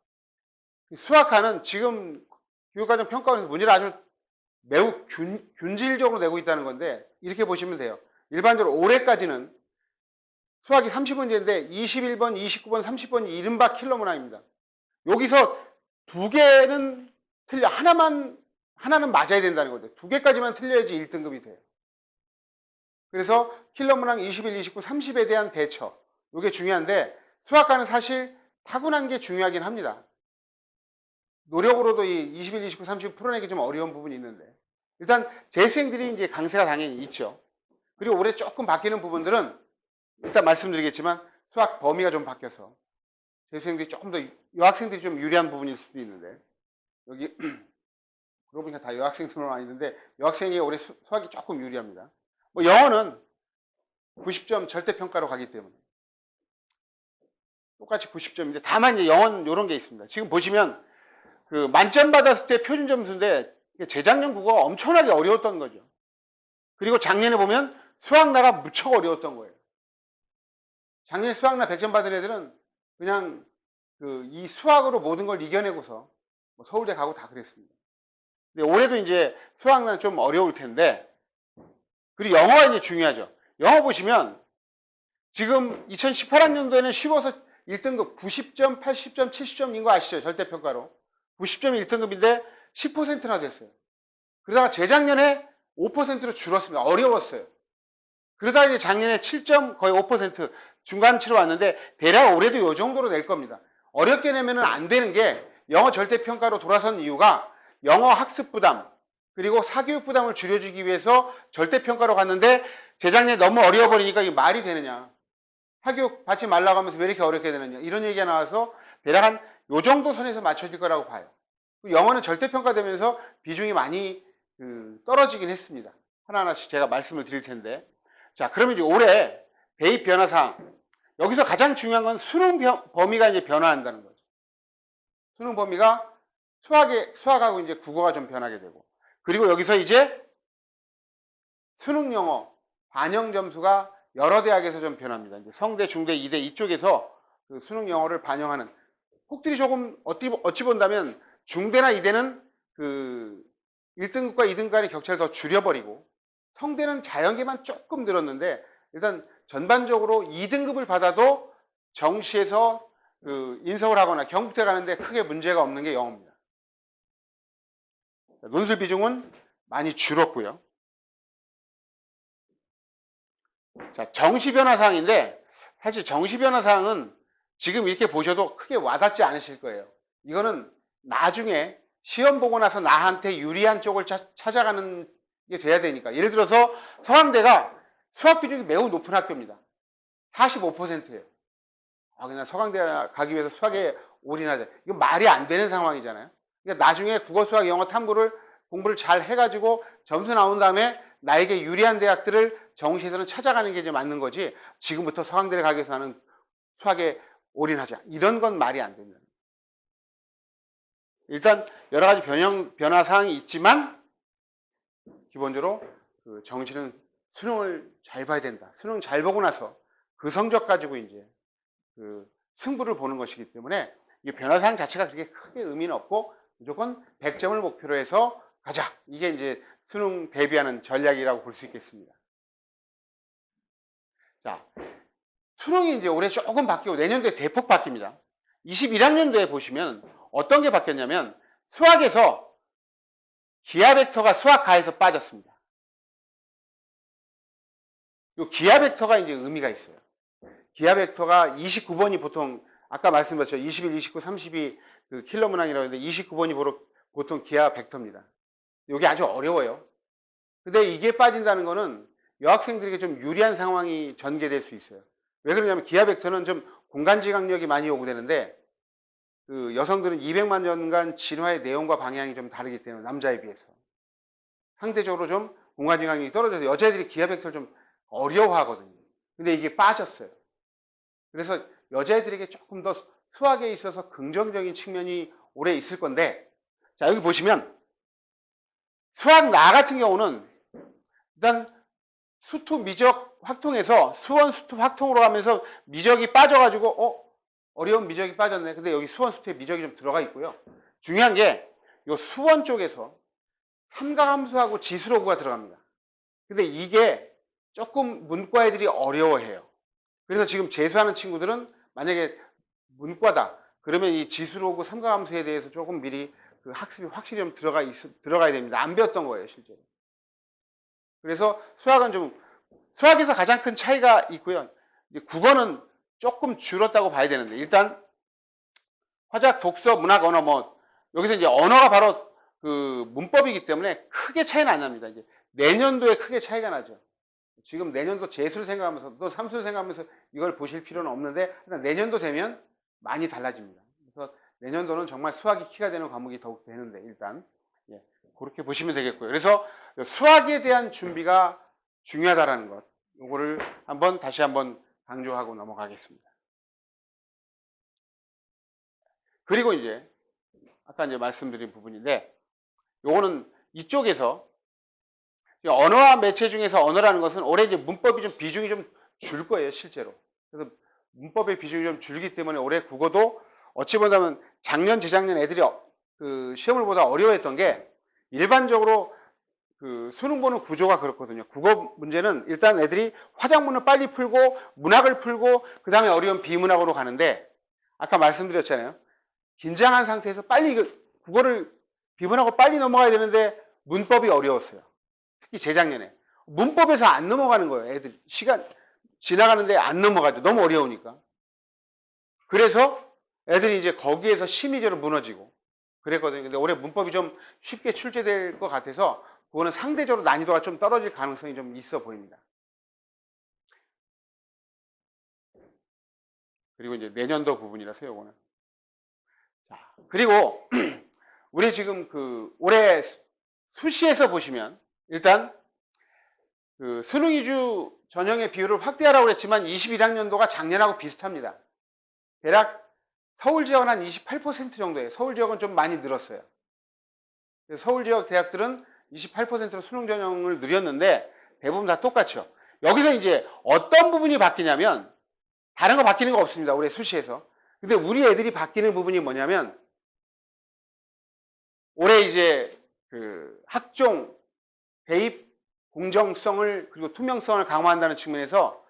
[SPEAKER 2] 수학하는 지금 교육과정 평가원에서 문제를 아주 매우 균질적으로 내고 있다는 건데 이렇게 보시면 돼요. 일반적으로 올해까지는 수학이 30문제인데 21번, 29번, 30번이 이른바 킬러 문항입니다. 여기서 두 개는 틀려. 하나는 맞아야 된다는 거죠. 두 개까지만 틀려야지 1등급이 돼요. 그래서 킬러 문항 21, 29, 30에 대한 대처. 이게 중요한데 수학과는 사실 타고난 게 중요하긴 합니다. 노력으로도 이 21, 29, 30 풀어내기 좀 어려운 부분이 있는데 일단 재수생들이 이제 강세가 당연히 있죠. 그리고 올해 조금 바뀌는 부분들은 일단 말씀드리겠지만 수학 범위가 좀 바뀌어서 재수생들이 조금 더 여학생들이 좀 유리한 부분일 수도 있는데 여기 그러고 보니까 다 여학생들은 아니는데 여학생이 올해 수학이 조금 유리합니다. 뭐 영어는 90점 절대평가로 가기 때문에 똑같이 90점인데 다만 이제 영어는 이런 게 있습니다. 지금 보시면 그 만점 받았을 때 표준 점수인데 재작년 국어가 엄청나게 어려웠던 거죠. 그리고 작년에 보면 수학나가 무척 어려웠던 거예요. 작년 수학나 100점 받은 애들은 그냥 이 수학으로 모든 걸 이겨내고서 뭐 서울대 가고 다 그랬습니다. 근데 올해도 이제 수학나는 좀 어려울 텐데 그리고 영어가 이제 중요하죠. 영어 보시면 지금 2018학년도에는 쉬워서 1등급 90점, 80점, 70점인 거 아시죠? 절대평가로. 90점이 1등급인데 10%나 됐어요. 그러다가 재작년에 5%로 줄었습니다. 어려웠어요. 그러다가 이제 작년에 7점 거의 5% 중간치로 왔는데 대략 올해도 이 정도로 낼 겁니다. 어렵게 내면 안 되는 게 영어 절대평가로 돌아선 이유가 영어 학습 부담 그리고 사교육 부담을 줄여주기 위해서 절대평가로 갔는데 재작년에 너무 어려워버리니까 이게 말이 되느냐. 사교육 받지 말라고 하면서 왜 이렇게 어렵게 되느냐. 이런 얘기가 나와서 대략 한 요 정도 선에서 맞춰질 거라고 봐요. 영어는 절대평가되면서 비중이 많이 떨어지긴 했습니다. 하나하나씩 제가 말씀을 드릴 텐데. 자, 그러면 이제 올해 대입 변화사항. 여기서 가장 중요한 건 수능 범위가 이제 변화한다는 거죠. 수능 범위가 수학하고 이제 국어가 좀 변하게 되고. 그리고 여기서 이제 수능 영어 반영 점수가 여러 대학에서 좀 변합니다. 이제 성대, 중대, 이대 이쪽에서 그 수능 영어를 반영하는 혹들이 조금 어찌 본다면 중대나 이대는 그 1등급과 2등급 간의 격차를 더 줄여버리고 성대는 자연계만 조금 늘었는데 일단 전반적으로 2등급을 받아도 정시에서 인서울 하거나 경북대 가는데 크게 문제가 없는 게 영어입니다. 논술 비중은 많이 줄었고요. 자, 정시 변화 사항인데 사실 정시 변화 사항은 지금 이렇게 보셔도 크게 와닿지 않으실 거예요. 이거는 나중에 시험 보고 나서 나한테 유리한 쪽을 찾아가는 게 돼야 되니까. 예를 들어서 서강대가 수학 비중이 매우 높은 학교입니다. 45%예요. 그냥 서강대 가기 위해서 수학에 올인하자. 이거 말이 안 되는 상황이잖아요. 그러니까 나중에 국어, 수학, 영어 탐구를 공부를 잘 해가지고 점수 나온 다음에 나에게 유리한 대학들을 정시에서는 찾아가는 게 이제 맞는 거지. 지금부터 서강대를 가기 위해서 하는 수학에 올인하자. 이런 건 말이 안 됩니다. 일단 여러 가지 변화 사항이 있지만 기본적으로 정시는 수능을 잘 봐야 된다. 수능 잘 보고 나서 그 성적 가지고 이제 승부를 보는 것이기 때문에 이 변화 사항 자체가 그렇게 크게 의미는 없고 무조건 100점을 목표로 해서 가자. 이게 이제 수능 대비하는 전략이라고 볼 수 있겠습니다. 자, 수능이 이제 올해 조금 바뀌고 내년도에 대폭 바뀝니다. 21학년도에 보시면 어떤 게 바뀌었냐면 수학에서 기하 벡터가 수학가에서 빠졌습니다. 이 기하 벡터가 이제 의미가 있어요. 기하 벡터가 29번이 보통 아까 말씀드렸죠. 21, 29, 30이 그 킬러 문항이라고 했는데 29번이 보통 기아 벡터입니다. 이게 아주 어려워요. 근데 이게 빠진다는 거는 여학생들에게 좀 유리한 상황이 전개될 수 있어요. 왜 그러냐면 기하 벡터는 좀 공간지각력이 많이 요구되는데 그 여성들은 200만 년간 진화의 내용과 방향이 좀 다르기 때문에 남자에 비해서 상대적으로 좀 공간지각력이 떨어져서 여자애들이 기하 벡터를 좀 어려워하거든요. 근데 이게 빠졌어요. 그래서 여자애들에게 조금 더 수학에 있어서 긍정적인 측면이 오래 있을 건데, 자 여기 보시면 수학 나 같은 경우는 일단 수투 미적 확통에서 수원 수투 확통으로 하면서 미적이 빠져가지고 어려운 미적이 빠졌네. 근데 여기 수원 수투에 미적이 좀 들어가 있고요. 중요한 게 이 수원 쪽에서 삼각함수하고 지수로그가 들어갑니다. 근데 이게 조금 문과 애들이 어려워해요. 그래서 지금 재수하는 친구들은 만약에 문과다 그러면 이 지수로그 삼각함수에 대해서 조금 미리 그 학습이 확실히 좀 들어가야 됩니다. 안 배웠던 거예요, 실제로. 그래서 수학에서 가장 큰 차이가 있고요. 국어는 조금 줄었다고 봐야 되는데, 일단 화작, 독서, 문학, 언어 여기서 이제 언어가 바로 그 문법이기 때문에 크게 차이는 안 납니다. 이제 내년도에 크게 차이가 나죠. 지금 내년도 재수를 생각하면서 또 삼수를 생각하면서 이걸 보실 필요는 없는데 일단 내년도 되면 많이 달라집니다. 그래서 내년도는 정말 수학이 키가 되는 과목이 더욱 되는데 일단 그렇게 보시면 되겠고요. 그래서 수학에 대한 준비가 중요하다라는 것, 요거를 다시 한번 강조하고 넘어가겠습니다. 그리고 이제 아까 이제 말씀드린 부분인데, 요거는 이쪽에서 언어와 매체 중에서 언어라는 것은 올해 이제 문법이 좀 비중이 좀 줄 거예요, 실제로. 그래서 문법의 비중이 좀 줄기 때문에 올해 국어도 어찌 보자면 작년, 재작년 애들이 그 시험을 보다 어려워했던 게 일반적으로 그 수능 보는 구조가 그렇거든요. 국어 문제는 일단 애들이 화작문을 빨리 풀고 문학을 풀고 그 다음에 어려운 비문학으로 가는데, 아까 말씀드렸잖아요. 긴장한 상태에서 빨리 국어를 비문하고 빨리 넘어가야 되는데 문법이 어려웠어요. 특히 재작년에 문법에서 안 넘어가는 거예요. 애들 시간 지나가는데 안 넘어가죠. 너무 어려우니까. 그래서 애들이 이제 거기에서 심리적으로 무너지고 그랬거든요. 근데 올해 문법이 좀 쉽게 출제될 것 같아서 그거는 상대적으로 난이도가 좀 떨어질 가능성이 좀 있어 보입니다. 그리고 이제 내년도 부분이라서 요거는. 자, 그리고 우리 지금 그 올해 수시에서 보시면 일단 그 수능 위주 전형의 비율을 확대하라고 했지만 21학년도가 작년하고 비슷합니다. 대략 서울 지역은 한 28% 정도예요. 서울 지역은 좀 많이 늘었어요. 서울 지역 대학들은 28%로 수능 전형을 늘렸는데 대부분 다 똑같죠. 여기서 이제 어떤 부분이 바뀌냐면 다른 거 바뀌는 거 없습니다. 올해 수시에서. 근데 우리 애들이 바뀌는 부분이 뭐냐면 올해 이제 그 학종 대입 공정성을 그리고 투명성을 강화한다는 측면에서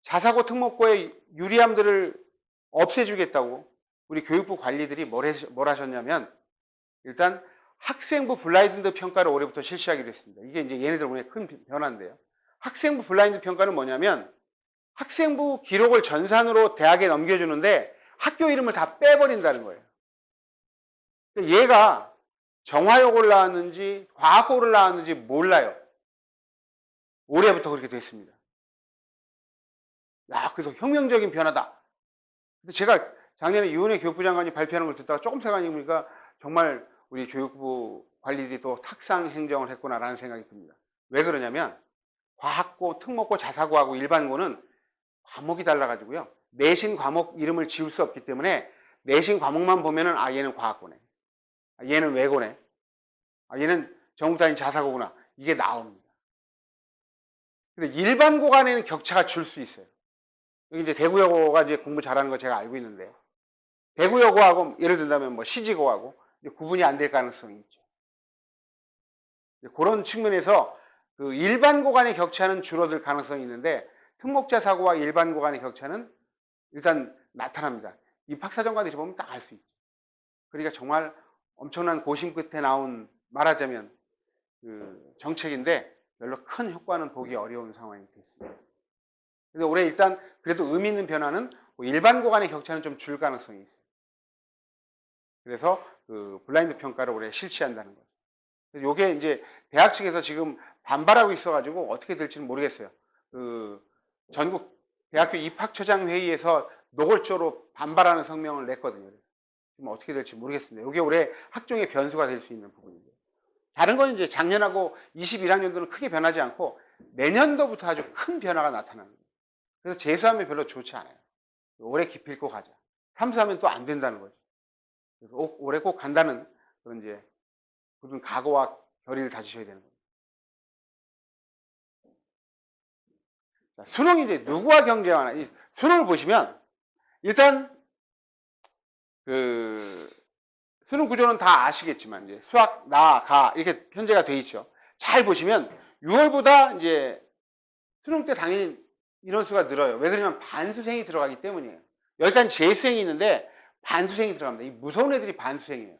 [SPEAKER 2] 자사고 특목고의 유리함들을 없애주겠다고 우리 교육부 관리들이 뭘 하셨냐면 일단 학생부 블라인드 평가를 올해부터 실시하기로 했습니다. 이게 이제 얘네들 오늘 큰 변화인데요. 학생부 블라인드 평가는 뭐냐면 학생부 기록을 전산으로 대학에 넘겨주는데 학교 이름을 다 빼버린다는 거예요. 얘가 정화여고를 나왔는지 과학고를 나왔는지 몰라요. 올해부터 그렇게 됐습니다. 야, 그래서 혁명적인 변화다. 근데 제가 작년에 유은혜 교육부 장관이 발표하는 걸 듣다가 조금 생각해 보니까 정말 우리 교육부 관리들이 또 탁상 행정을 했구나라는 생각이 듭니다. 왜 그러냐면 과학고, 특목고, 자사고하고 일반고는 과목이 달라가지고요. 내신 과목 이름을 지울 수 없기 때문에 내신 과목만 보면은 얘는 과학고네. 얘는 외고네. 얘는 전국 단위 자사고구나. 이게 나옵니다. 근데 일반고 간에는 격차가 줄 수 있어요. 여기 이제 대구여고가 이제 공부 잘하는 거 제가 알고 있는데 대구여고하고 예를 든다면 뭐 시지고하고 구분이 안 될 가능성이 있죠. 그런 측면에서 그 일반고 간의 격차는 줄어들 가능성이 있는데 특목자사고와 일반고 간의 격차는 일단 나타납니다. 입학사정관들이 보면 딱 알 수 있죠. 그러니까 정말 엄청난 고심 끝에 나온 말하자면 그 정책인데 별로 큰 효과는 보기 어려운 상황이 됐습니다. 근데 올해 일단 그래도 의미 있는 변화는 뭐 일반고 간의 격차는 좀 줄 가능성이 있어요. 그래서 그 블라인드 평가를 올해 실시한다는 거죠. 그래서 요게 이제 대학 측에서 지금 반발하고 있어가지고 어떻게 될지는 모르겠어요. 그 전국 대학교 입학처장 회의에서 노골적으로 반발하는 성명을 냈거든요. 지금 어떻게 될지 모르겠습니다. 이게 올해 학종의 변수가 될 수 있는 부분이죠. 다른 건 이제 작년하고 21학년도는 크게 변하지 않고 내년도부터 아주 큰 변화가 나타나는 거예요. 그래서 재수하면 별로 좋지 않아요. 올해 기필코 가자. 삼수하면 또 안 된다는 거죠. 그래서 올해 꼭 간다는 그런 이제 굳은 각오와 결의를 다지셔야 되는 거예요. 자, 수능이 이제 누구와 경쟁하나? 이 수능을 보시면 일단 그 수능 구조는 다 아시겠지만 이제 수학, 나, 가 이렇게 편제가 돼 있죠. 잘 보시면 6월보다 이제 수능 때 당연히 인원수가 늘어요. 왜 그러냐면 반수생이 들어가기 때문이에요. 여기까지 재수생이 있는데 반수생이 들어갑니다. 이 무서운 애들이 반수생이에요.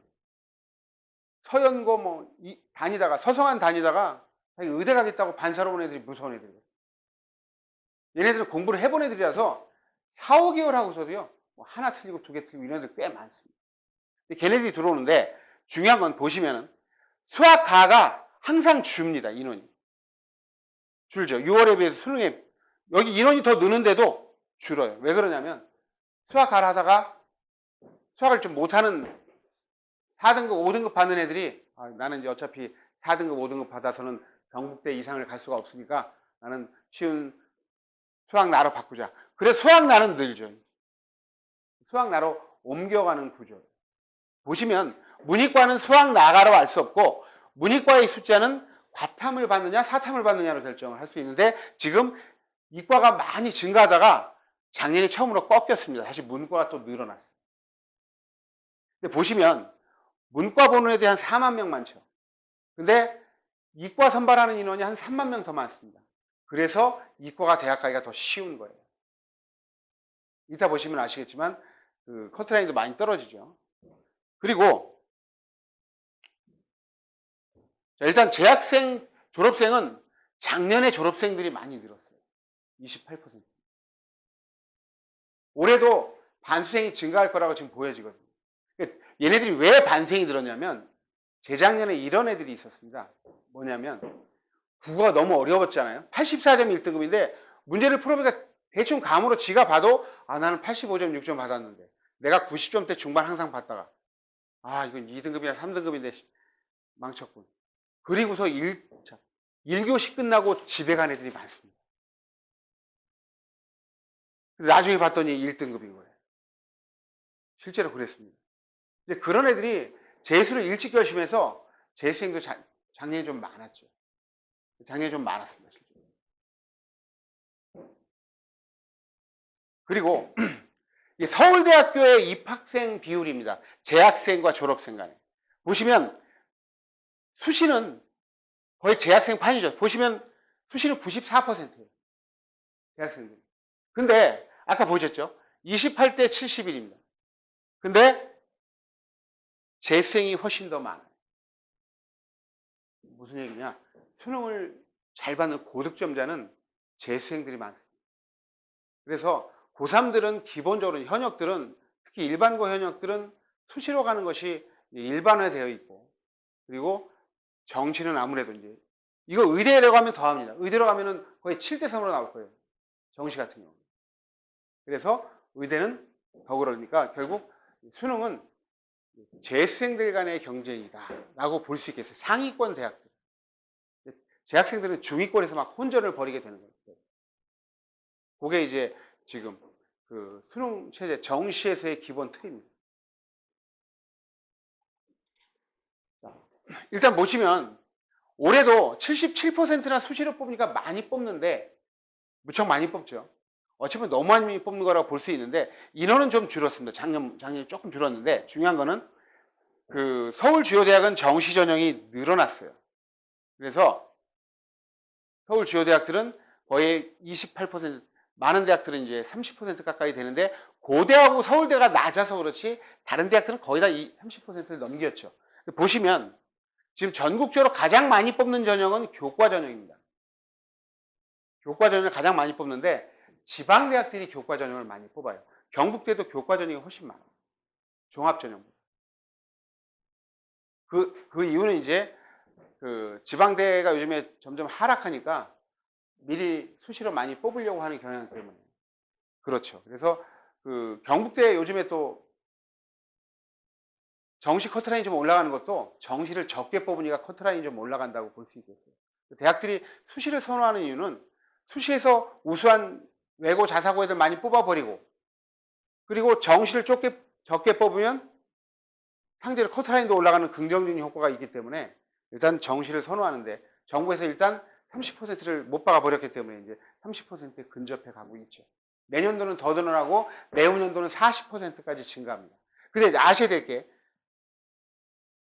[SPEAKER 2] 서연고 뭐 다니다가 서성한 다니다가 의대 가겠다고 반사로 온 애들이 무서운 애들이에요. 얘네들은 공부를 해본 애들이라서 4, 5개월 하고서도요. 뭐 하나 틀리고 2개 틀리고 이런 애들 꽤 많습니다. 근데 걔네들이 들어오는데 중요한 건 보시면은 수학 가가 항상 줍니다. 인원이. 줄죠. 6월에 비해서 수능에 여기 인원이 더 느는데도 줄어요. 왜 그러냐면 수학 가를 하다가 수학을 좀 못하는 4등급, 5등급 받는 애들이 나는 이제 어차피 4등급, 5등급 받아서는 경북대 이상을 갈 수가 없으니까 나는 쉬운 수학 나로 바꾸자. 그래서 수학 나는 늘죠. 수학 나로 옮겨가는 구조예요. 보시면 문이과는 수학 나가로 알 수 없고 문이과의 숫자는 과탐을 받느냐 사탐을 받느냐로 결정을 할 수 있는데 지금 이과가 많이 증가하다가 작년에 처음으로 꺾였습니다. 다시 문과가 또 늘어났어요. 근데 보시면 문과 보는 애들이 한 4만 명 많죠. 근데 이과 선발하는 인원이 한 3만 명 더 많습니다. 그래서 이과가 대학 가기가 더 쉬운 거예요. 이따 보시면 아시겠지만 그 커트라인도 많이 떨어지죠. 그리고 일단 재학생, 졸업생은 작년에 졸업생들이 많이 늘었어요. 28%. 올해도 반수생이 증가할 거라고 지금 보여지거든요. 얘네들이 왜 반생이 늘었냐면 재작년에 이런 애들이 있었습니다. 뭐냐면 국어가 너무 어려웠잖아요. 84점 1등급인데 문제를 풀어보니까 대충 감으로 지가 봐도 나는 85점 6점 받았는데 내가 90점대 중반 항상 받다가 이건 2등급이나 3등급인데 망쳤군. 그리고서 1교시 끝나고 집에 간 애들이 많습니다. 나중에 봤더니 1등급인 거예요. 실제로 그랬습니다. 이제 그런 애들이 재수를 일찍 결심해서 재수생도 작년에 좀 많았죠. 작년에 좀 많았습니다. 실제로. 그리고 서울대학교의 입학생 비율입니다. 재학생과 졸업생 간에. 보시면 수시는 거의 재학생 판이죠. 보시면 수시는 94%예요. 대학생들. 근데 아까 보셨죠? 28대 71입니다. 근데 재수생이 훨씬 더 많아요. 무슨 얘기냐? 수능을 잘 받는 고득점자는 재수생들이 많습니다. 그래서 고3들은 기본적으로 현역들은 특히 일반고 현역들은 수시로 가는 것이 일반화되어 있고 그리고 정시는 아무래도 이제 이거 의대로 가면 더 합니다. 의대로 가면은 거의 7대 3으로 나올 거예요. 정시 같은 경우. 그래서 의대는 더 그러니까 결국 수능은 재수생들 간의 경쟁이다라고 볼 수 있겠어요. 상위권 대학들. 재학생들은 중위권에서 막 혼전을 벌이게 되는 거예요. 그게 이제 지금 그 수능 체제 정시에서의 기본 틀입니다. 일단 보시면 올해도 77%나 수시로 뽑으니까 많이 뽑는데 무척 많이 뽑죠. 어차피 너무 많이 뽑는 거라고 볼 수 있는데 인원은 좀 줄었습니다. 작년에 조금 줄었는데 중요한 거는 그 서울 주요 대학은 정시 전형이 늘어났어요. 그래서 서울 주요 대학들은 거의 28%, 많은 대학들은 이제 30% 가까이 되는데 고대하고 서울대가 낮아서 그렇지 다른 대학들은 거의 다 30%를 넘겼죠. 보시면 지금 전국적으로 가장 많이 뽑는 전형은 교과 전형입니다. 교과 전형을 가장 많이 뽑는데 지방대학들이 교과 전형을 많이 뽑아요. 경북대도 교과 전형이 훨씬 많아요. 종합 전형보다. 그 이유는 이제 그 지방대가 요즘에 점점 하락하니까 미리 수시로 많이 뽑으려고 하는 경향 때문에. 그렇죠. 그래서 그 경북대 요즘에 또 정시 커트라인이 좀 올라가는 것도 정시를 적게 뽑으니까 커트라인이 좀 올라간다고 볼 수 있겠어요. 대학들이 수시를 선호하는 이유는 수시에서 우수한 외고 자사고 애들 많이 뽑아버리고, 그리고 정시를 적게 뽑으면 상대로 커트라인도 올라가는 긍정적인 효과가 있기 때문에 일단 정시를 선호하는데, 정부에서 일단 30%를 못 박아버렸기 때문에 이제 30%에 근접해 가고 있죠. 내년도는 더 늘어나고 내후년도는 40%까지 증가합니다. 근데 아셔야 될 게,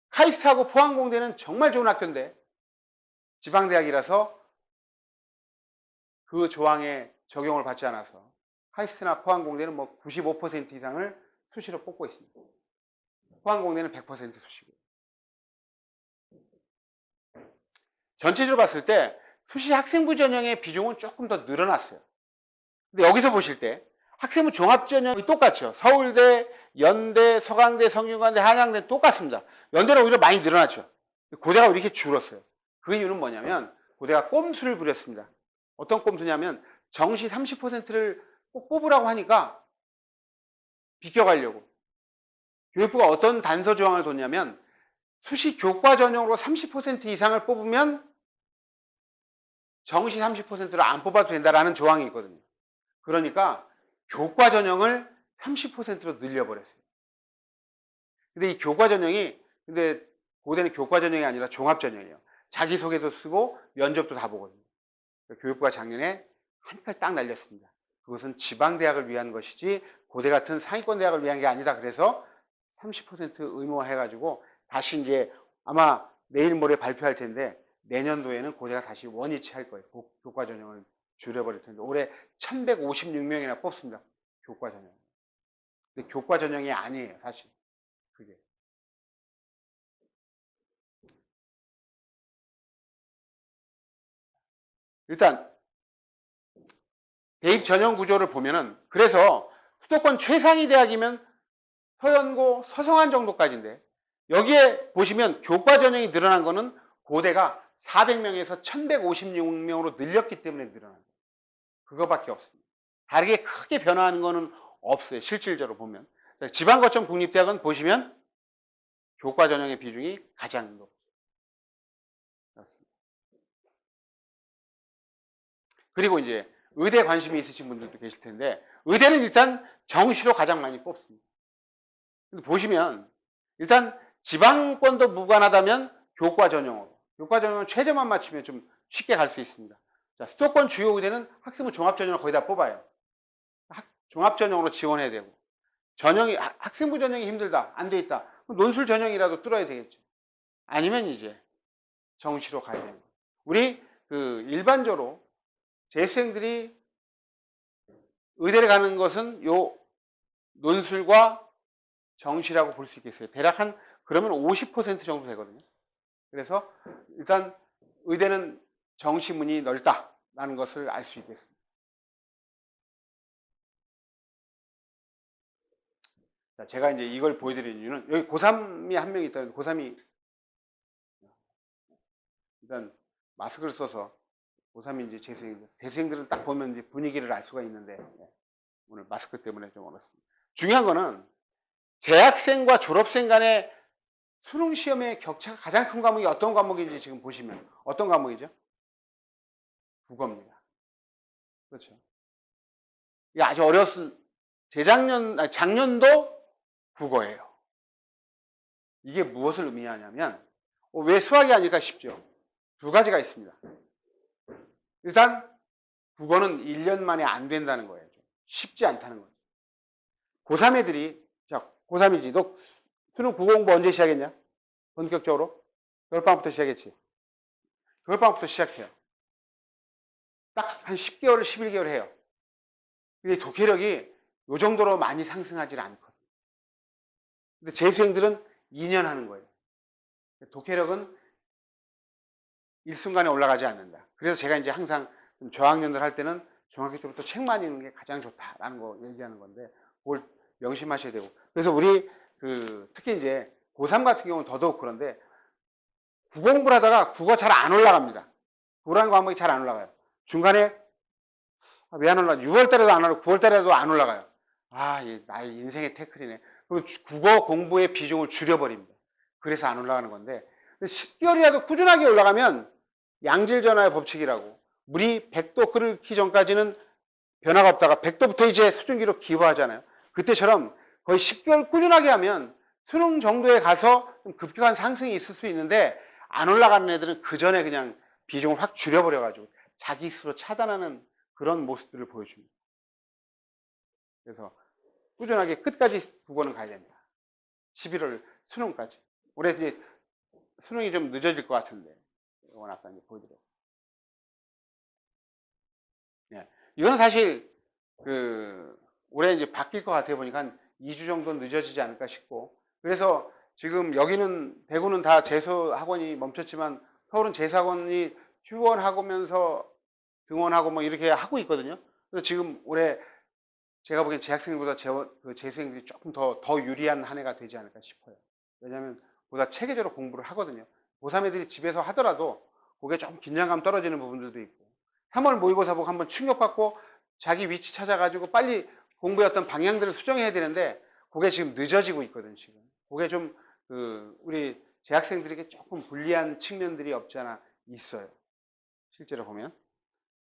[SPEAKER 2] 카이스트하고 포항공대는 정말 좋은 학교인데 지방대학이라서 그 조항에 적용을 받지 않아서 카이스트나 포항공대는 뭐 95% 이상을 수시로 뽑고 있습니다. 포항공대는 100% 수시고. 전체적으로 봤을 때 수시 학생부 전형의 비중은 조금 더 늘어났어요. 근데 여기서 보실 때 학생부 종합 전형이 똑같죠. 서울대, 연대, 서강대, 성균관대, 한양대 똑같습니다. 연대는 오히려 많이 늘어났죠. 고대가 이렇게 줄었어요. 그 이유는 뭐냐면 고대가 꼼수를 부렸습니다. 어떤 꼼수냐면 정시 30%를 꼭 뽑으라고 하니까 비껴가려고. 교육부가 어떤 단서 조항을 뒀냐면 수시 교과 전형으로 30% 이상을 뽑으면 정시 30%를 안 뽑아도 된다라는 조항이 있거든요. 그러니까 교과 전형을 30%로 늘려버렸어요. 근데 이 교과 전형이, 근데 고대는 교과 전형이 아니라 종합 전형이에요. 자기소개도 쓰고 면접도 다 보거든요. 교육부가 작년에 한 팔 딱 날렸습니다. 그것은 지방대학을 위한 것이지 고대 같은 상위권 대학을 위한 게 아니다. 그래서 30% 의무화해가지고 다시 이제 아마 내일 모레 발표할 텐데 내년도에는 고대가 다시 원위치 할 거예요. 교과 전형을 줄여버릴 텐데 올해 1156명이나 뽑습니다. 교과 전형. 근데 교과 전형이 아니에요, 사실. 그게. 일단 대입 전형 구조를 보면은, 그래서 수도권 최상위 대학이면 서연고, 서성한 정도까지인데 여기에 보시면 교과 전형이 늘어난 거는 고대가 400명에서 1156명으로 늘렸기 때문에 늘어난 거예요. 그거밖에 없습니다. 다르게 크게 변화하는 거는 없어요. 실질적으로 보면. 지방거점 국립대학은 보시면 교과 전형의 비중이 가장 높습니다. 그리고 이제 의대 관심이 있으신 분들도 계실 텐데 의대는 일단 정시로 가장 많이 뽑습니다. 근데 보시면 일단 지방권도 무관하다면 교과 전형으로. 교과 전형은 최저만 맞추면 좀 쉽게 갈 수 있습니다. 자, 수도권 주요 의대는 학생부 종합 전형을 거의 다 뽑아요. 종합 전형으로 지원해야 되고. 전형이, 학생부 전형이 힘들다. 안 돼 있다. 논술 전형이라도 뚫어야 되겠죠. 아니면 이제 정시로 가야 되는 거예요. 우리 일반적으로 재수생들이 의대를 가는 것은 요 논술과 정시라고 볼 수 있겠어요. 대략 그러면 50% 정도 되거든요. 그래서 일단 의대는 정시문이 넓다라는 것을 알 수 있겠습니다. 자, 제가 이제 이걸 보여드리는 이유는 여기 고3이 한 명 있다는데 고3이 일단 마스크를 써서 고3인지 재수생들은 딱 보면 이제 분위기를 알 수가 있는데 오늘 마스크 때문에 좀 어렵습니다. 중요한 거는 재학생과 졸업생 간의 수능 시험의 격차가 가장 큰 과목이 어떤 과목인지 지금 보시면 어떤 과목이죠? 국어입니다. 그렇죠. 이게 아주 어렸을 작년도 국어예요. 이게 무엇을 의미하냐면 왜 수학이 아닐까 싶죠. 두 가지가 있습니다. 일단 국어는 1년 만에 안 된다는 거예요. 쉽지 않다는 거죠. 고3 애들이, 자, 고3이지. 너 수능 국어 공부 언제 시작했냐? 본격적으로? 겨울방학부터 시작했지. 겨울방학부터 시작해요. 딱 한 10개월, 11개월 해요. 근데 독해력이 요 정도로 많이 상승하지 않거든요. 근데 재수생들은 2년 하는 거예요. 독해력은 일순간에 올라가지 않는다. 그래서 제가 이제 항상 저학년들 할 때는 중학교 때부터 책 많이 읽는 게 가장 좋다라는 거 얘기하는 건데 그걸 명심하셔야 되고. 그래서 우리 특히 이제 고3 같은 경우는 더더욱 그런데 국어 공부를 하다가 국어 잘 안 올라갑니다. 국어라는 과목이 잘 안 올라가요. 중간에 왜 안 올라가? 6월 달에도 안 올라가고 9월 달에도 안 올라가요. 나의 인생의 태클이네. 그럼 국어 공부의 비중을 줄여버립니다. 그래서 안 올라가는 건데 10개월이라도 꾸준하게 올라가면 양질전화의 법칙이라고 물이 100도 끓기 전까지는 변화가 없다가 100도부터 이제 수증기로 기화하잖아요. 그때처럼 거의 10개월 꾸준하게 하면 수능 정도에 가서 좀 급격한 상승이 있을 수 있는데 안 올라가는 애들은 그 전에 그냥 비중을 확 줄여버려가지고 자기 스스로 차단하는 그런 모습들을 보여줍니다. 그래서 꾸준하게 끝까지 국어는 가야 됩니다. 11월 수능까지. 올해 이제 수능이 좀 늦어질 것 같은데 이건 아까 이제 보여드렸고. 네. 이거는 사실 올해 이제 바뀔 것 같아 보니까 한 2주 정도 늦어지지 않을까 싶고, 그래서 지금 여기는 대구는 다 재수 학원이 멈췄지만 서울은 재수 학원이 휴원하면서 등원하고 뭐 이렇게 하고 있거든요. 그래서 지금 올해 제가 보기엔 재학생보다 재수생들이 조금 더 유리한 한 해가 되지 않을까 싶어요. 왜냐하면 보다 체계적으로 공부를 하거든요. 고3 애들이 집에서 하더라도 그게 조금 긴장감 떨어지는 부분들도 있고 3월 모의고사 보고 한번 충격받고 자기 위치 찾아가지고 빨리 공부의 어떤 방향들을 수정해야 되는데 그게 지금 늦어지고 있거든요. 지금 그게 좀 우리 재학생들에게 조금 불리한 측면들이 없지 않아 있어요. 실제로 보면.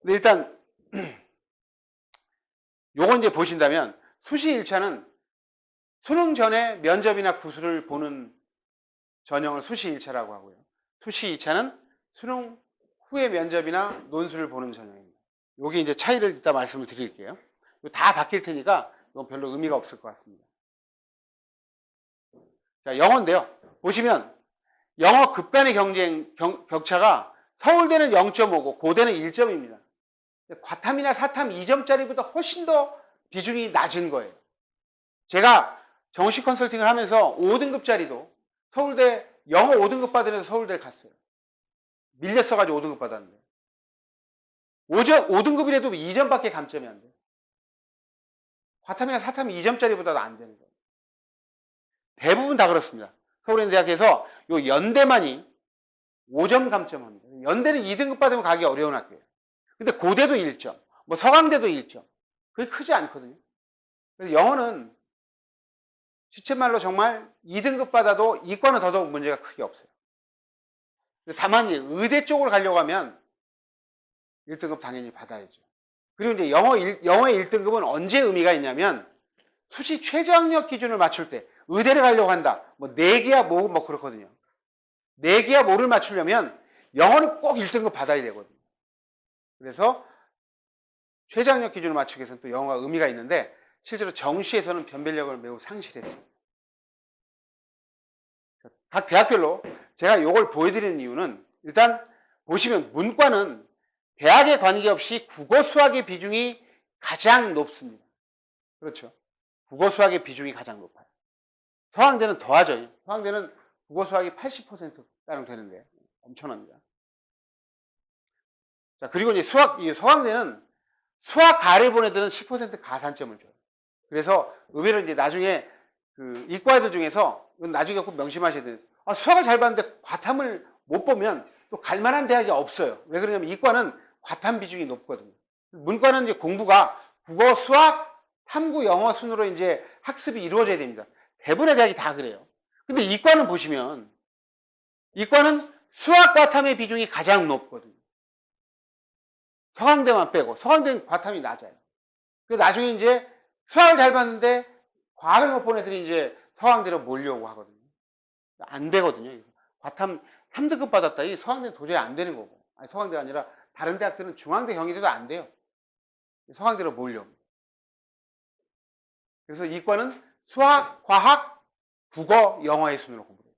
[SPEAKER 2] 근데 일단 요건 이제 보신다면 수시 1차는 수능 전에 면접이나 구술을 보는 전형을 수시 1차라고 하고요. 수시 2차는 수능 후에 면접이나 논술을 보는 전형입니다. 여기 이제 차이를 이따 말씀을 드릴게요. 다 바뀔 테니까 이건 별로 의미가 없을 것 같습니다. 자, 영어인데요. 보시면 영어 급간의 격차가 서울대는 0.5고 고대는 1점입니다. 과탐이나 사탐 2점짜리보다 훨씬 더 비중이 낮은 거예요. 제가 정시 컨설팅을 하면서 5등급짜리도 서울대 영어 5등급 받은 애도 서울대를 갔어요. 밀렸어가지고 5등급 받았는데 5등급이라도 2점밖에 감점이 안 돼요. 과탐이나 사탐이 2점짜리보다도 안 되는 거예요. 대부분 다 그렇습니다. 서울대학에서 요 연대만이 5점 감점합니다. 연대는 2등급 받으면 가기 어려운 학교예요. 근데 고대도 1점, 뭐 서강대도 1점. 그게 크지 않거든요. 그래서 영어는 시쳇말로 정말 2등급 받아도 이과는 더더욱 문제가 크게 없어요. 다만 의대 쪽으로 가려고 하면 1등급 당연히 받아야죠. 그리고 이제 영어의 1등급은 언제 의미가 있냐면 수시 최저학력 기준을 맞출 때 의대를 가려고 한다. 뭐 내기야 뭐 그렇거든요. 내기야 뭐를 맞추려면 영어는 꼭 1등급 받아야 되거든요. 그래서 최저학력 기준을 맞추기 위해서는 또 영어가 의미가 있는데 실제로 정시에서는 변별력을 매우 상실했어요. 각 대학별로 제가 이걸 보여드리는 이유는 일단 보시면 문과는 대학에 관계없이 국어 수학의 비중이 가장 높습니다. 그렇죠. 국어 수학의 비중이 가장 높아요. 서강대는 더하죠. 서강대는 국어 수학이 80%가량 되는데 엄청납니다. 자, 그리고 이제 서강대는 수학 가를 본 애들은 10% 가산점을 줘요. 그래서 의외로 이제 나중에 이과 애들 중에서 이건 나중에 꼭 명심하셔야 돼요. 수학을 잘 봤는데 과탐을 못 보면 또 갈만한 대학이 없어요. 왜 그러냐면 이과는 과탐 비중이 높거든요. 문과는 이제 공부가 국어, 수학, 탐구, 영어 순으로 이제 학습이 이루어져야 됩니다. 대부분의 대학이 다 그래요. 근데 이과는 보시면 이과는 수학 과탐의 비중이 가장 높거든요. 서강대만 빼고 서강대는 과탐이 낮아요. 그래서 나중에 이제 수학을 잘 봤는데 과학을 못 본 애들이 이제 서강대로 몰려오고 하거든요. 안 되거든요. 과탐 3등급 받았다. 이 서강대는 도저히 안 되는 거고. 아니, 서강대가 아니라 다른 대학들은 중앙대, 경희대도 안 돼요. 서강대로 몰려옵니다. 그래서 이과는 수학, 과학, 국어, 영어의 순으로 공부해요.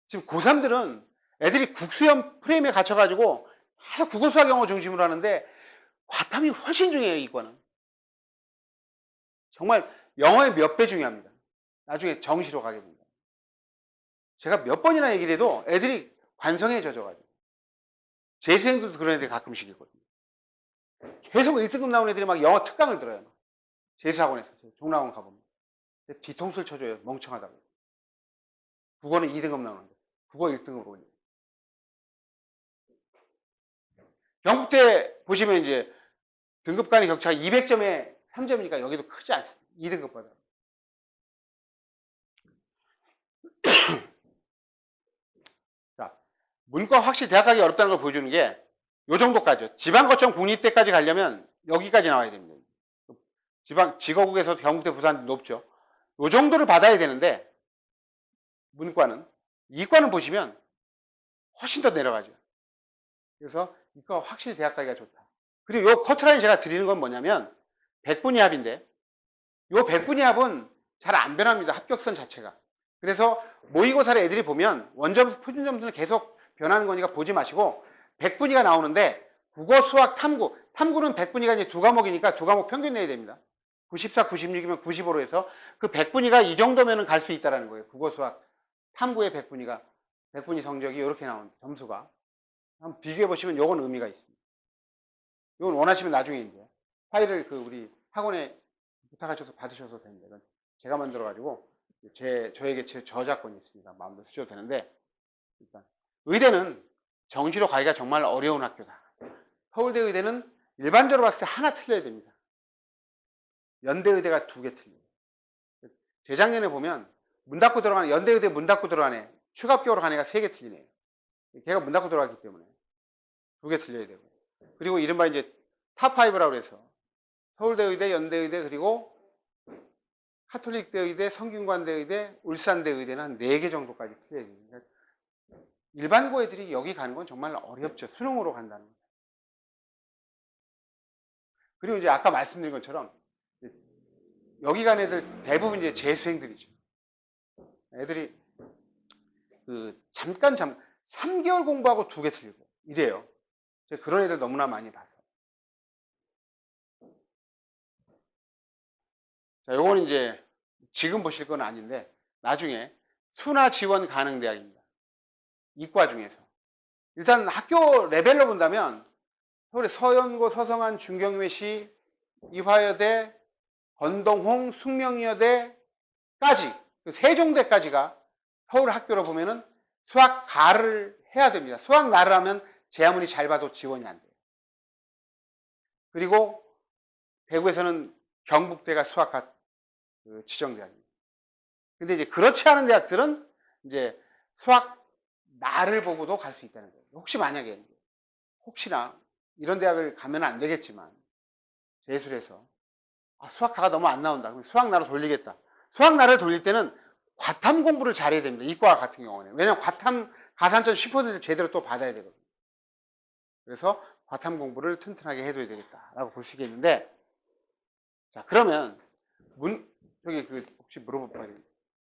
[SPEAKER 2] 지금 고3들은 애들이 국수형 프레임에 갇혀가지고 계속 국어, 수학, 영어 중심으로 하는데 과탐이 훨씬 중요해요. 이과는. 정말 영어의 몇 배 중요합니다. 나중에 정시로 가게 됩니다. 제가 몇 번이나 얘기를 해도 애들이 관성에 젖어가지고 재수생들도 그런 애들이 가끔씩 있거든요. 계속 1등급 나오는 애들이 막 영어 특강을 들어요. 재수학원에서. 종락원 가보면. 뒤통수를 쳐줘요. 멍청하다고. 국어는 2등급 나오는데. 국어 1등급으로 올려요. 경북대 보시면 이제 등급 간의 격차가 200점에 3점이니까 여기도 크지 않습니다. 2등급보다. 자, 문과 확실히 대학 가기 어렵다는 걸 보여주는 게 요 정도까지요. 지방거점 국립대까지 가려면 여기까지 나와야 됩니다. 지거국에서 경북대 부산 높죠. 요 정도를 받아야 되는데 문과는 이과는 보시면 훨씬 더 내려가죠. 그래서 이과 확실히 대학 가기가 좋다. 그리고 요 커트라인 제가 드리는 건 뭐냐면 100분위 합인데 요 100분위 합은 잘 안 변합니다. 합격선 자체가. 그래서 모의고사를 애들이 보면 원점수 표준점수는 계속 변하는 거니까 보지 마시고 100분위가 나오는데 국어, 수학, 탐구. 탐구는 100분위가 이제 두 과목이니까 두 과목 평균 내야 됩니다. 94, 96이면 95로 해서 그 100분위가 이 정도면 갈 수 있다는 거예요. 국어, 수학, 탐구의 100분위 성적이 이렇게 나온 점수가. 한번 비교해 보시면 요건 의미가 있습니다. 요건 원하시면 나중에 이제 파일을 우리 학원에 부탁하셔서 받으셔도 됩니다. 이건 제가 만들어가지고 저에게 제 저작권이 있습니다. 마음대로 쓰셔도 되는데 일단 의대는 정시로 가기가 정말 어려운 학교다. 서울대 의대는 일반적으로 봤을 때 하나 틀려야 됩니다. 연대의대가 2개 틀려요. 재작년에 보면 문 닫고 들어가는 연대의대 문 닫고 들어가네. 추가 합격으로 가는 애가 3개 틀리네요. 걔가 문 닫고 들어갔기 때문에 2개 틀려야 되고. 그리고 이른바 이제 탑5라고 해서 서울대의대, 연대의대, 그리고 카톨릭대의대, 성균관대의대, 울산대의대는 한 4개 정도까지 틀려야 됩니다. 일반고 애들이 여기 가는 건 정말 어렵죠. 수능으로 간다는 거죠. 그리고 이제 아까 말씀드린 것처럼 여기 간 애들 대부분 이제 재수생들이죠. 애들이 잠깐 3개월 공부하고 2개 틀리고 이래요. 제가 그런 애들 너무나 많이 봐서. 자, 요건 이제 지금 보실 건 아닌데 나중에 수나 지원 가능 대학입니다. 이과 중에서. 일단 학교 레벨로 본다면 서울의 서연고, 서성한, 중경외시, 이화여대, 건동홍, 숙명여대까지 세종대까지가 서울 학교로 보면은 수학 가를 해야 됩니다. 수학 나를 하면 제 아무리 잘 봐도 지원이 안 돼요. 그리고 대구에서는 경북대가 수학과 지정대학입니다. 근데 이제 그렇지 않은 대학들은 이제 수학 나를 보고도 갈 수 있다는 거예요. 혹시나 이런 대학을 가면 안 되겠지만 재수해서 수학과가 너무 안 나온다. 그럼 수학나로 돌리겠다. 수학나를 돌릴 때는 과탐 공부를 잘해야 됩니다. 이과 같은 경우는. 왜냐하면 과탐 가산점 10% 제대로 또 받아야 되거든요. 그래서 과탐 공부를 튼튼하게 해둬야 되겠다라고 볼 수 있겠는데, 자 그러면 저기 혹시 물어볼 거예요.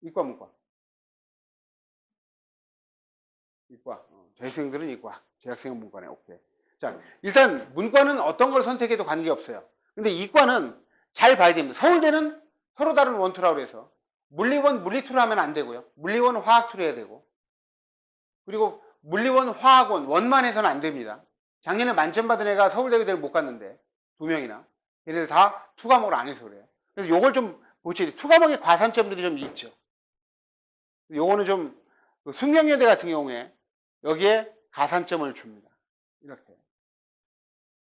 [SPEAKER 2] 이과 문과. 이과. 재수생들은 이과, 재학생은 문과네. 오케이. 자, 일단 문과는 어떤 걸 선택해도 관계없어요. 근데 이과는 잘 봐야 됩니다. 서울대는 서로 다른 원투라고 해서 물리원, 물리투를 하면 안 되고요. 물리원, 화학투를 해야 되고, 그리고 물리원, 화학원, 원만 해서는 안 됩니다. 작년에 만점 받은 애가 서울대 의대를 못 갔는데 2명이나 얘네들 다 투과목을 안 해서 그래요. 그래서 요걸 좀 보셔야 돼요. 투과목의 과산점들이 좀 있죠. 요거는 좀 숙명여대 같은 경우에 여기에 가산점을 줍니다. 이렇게.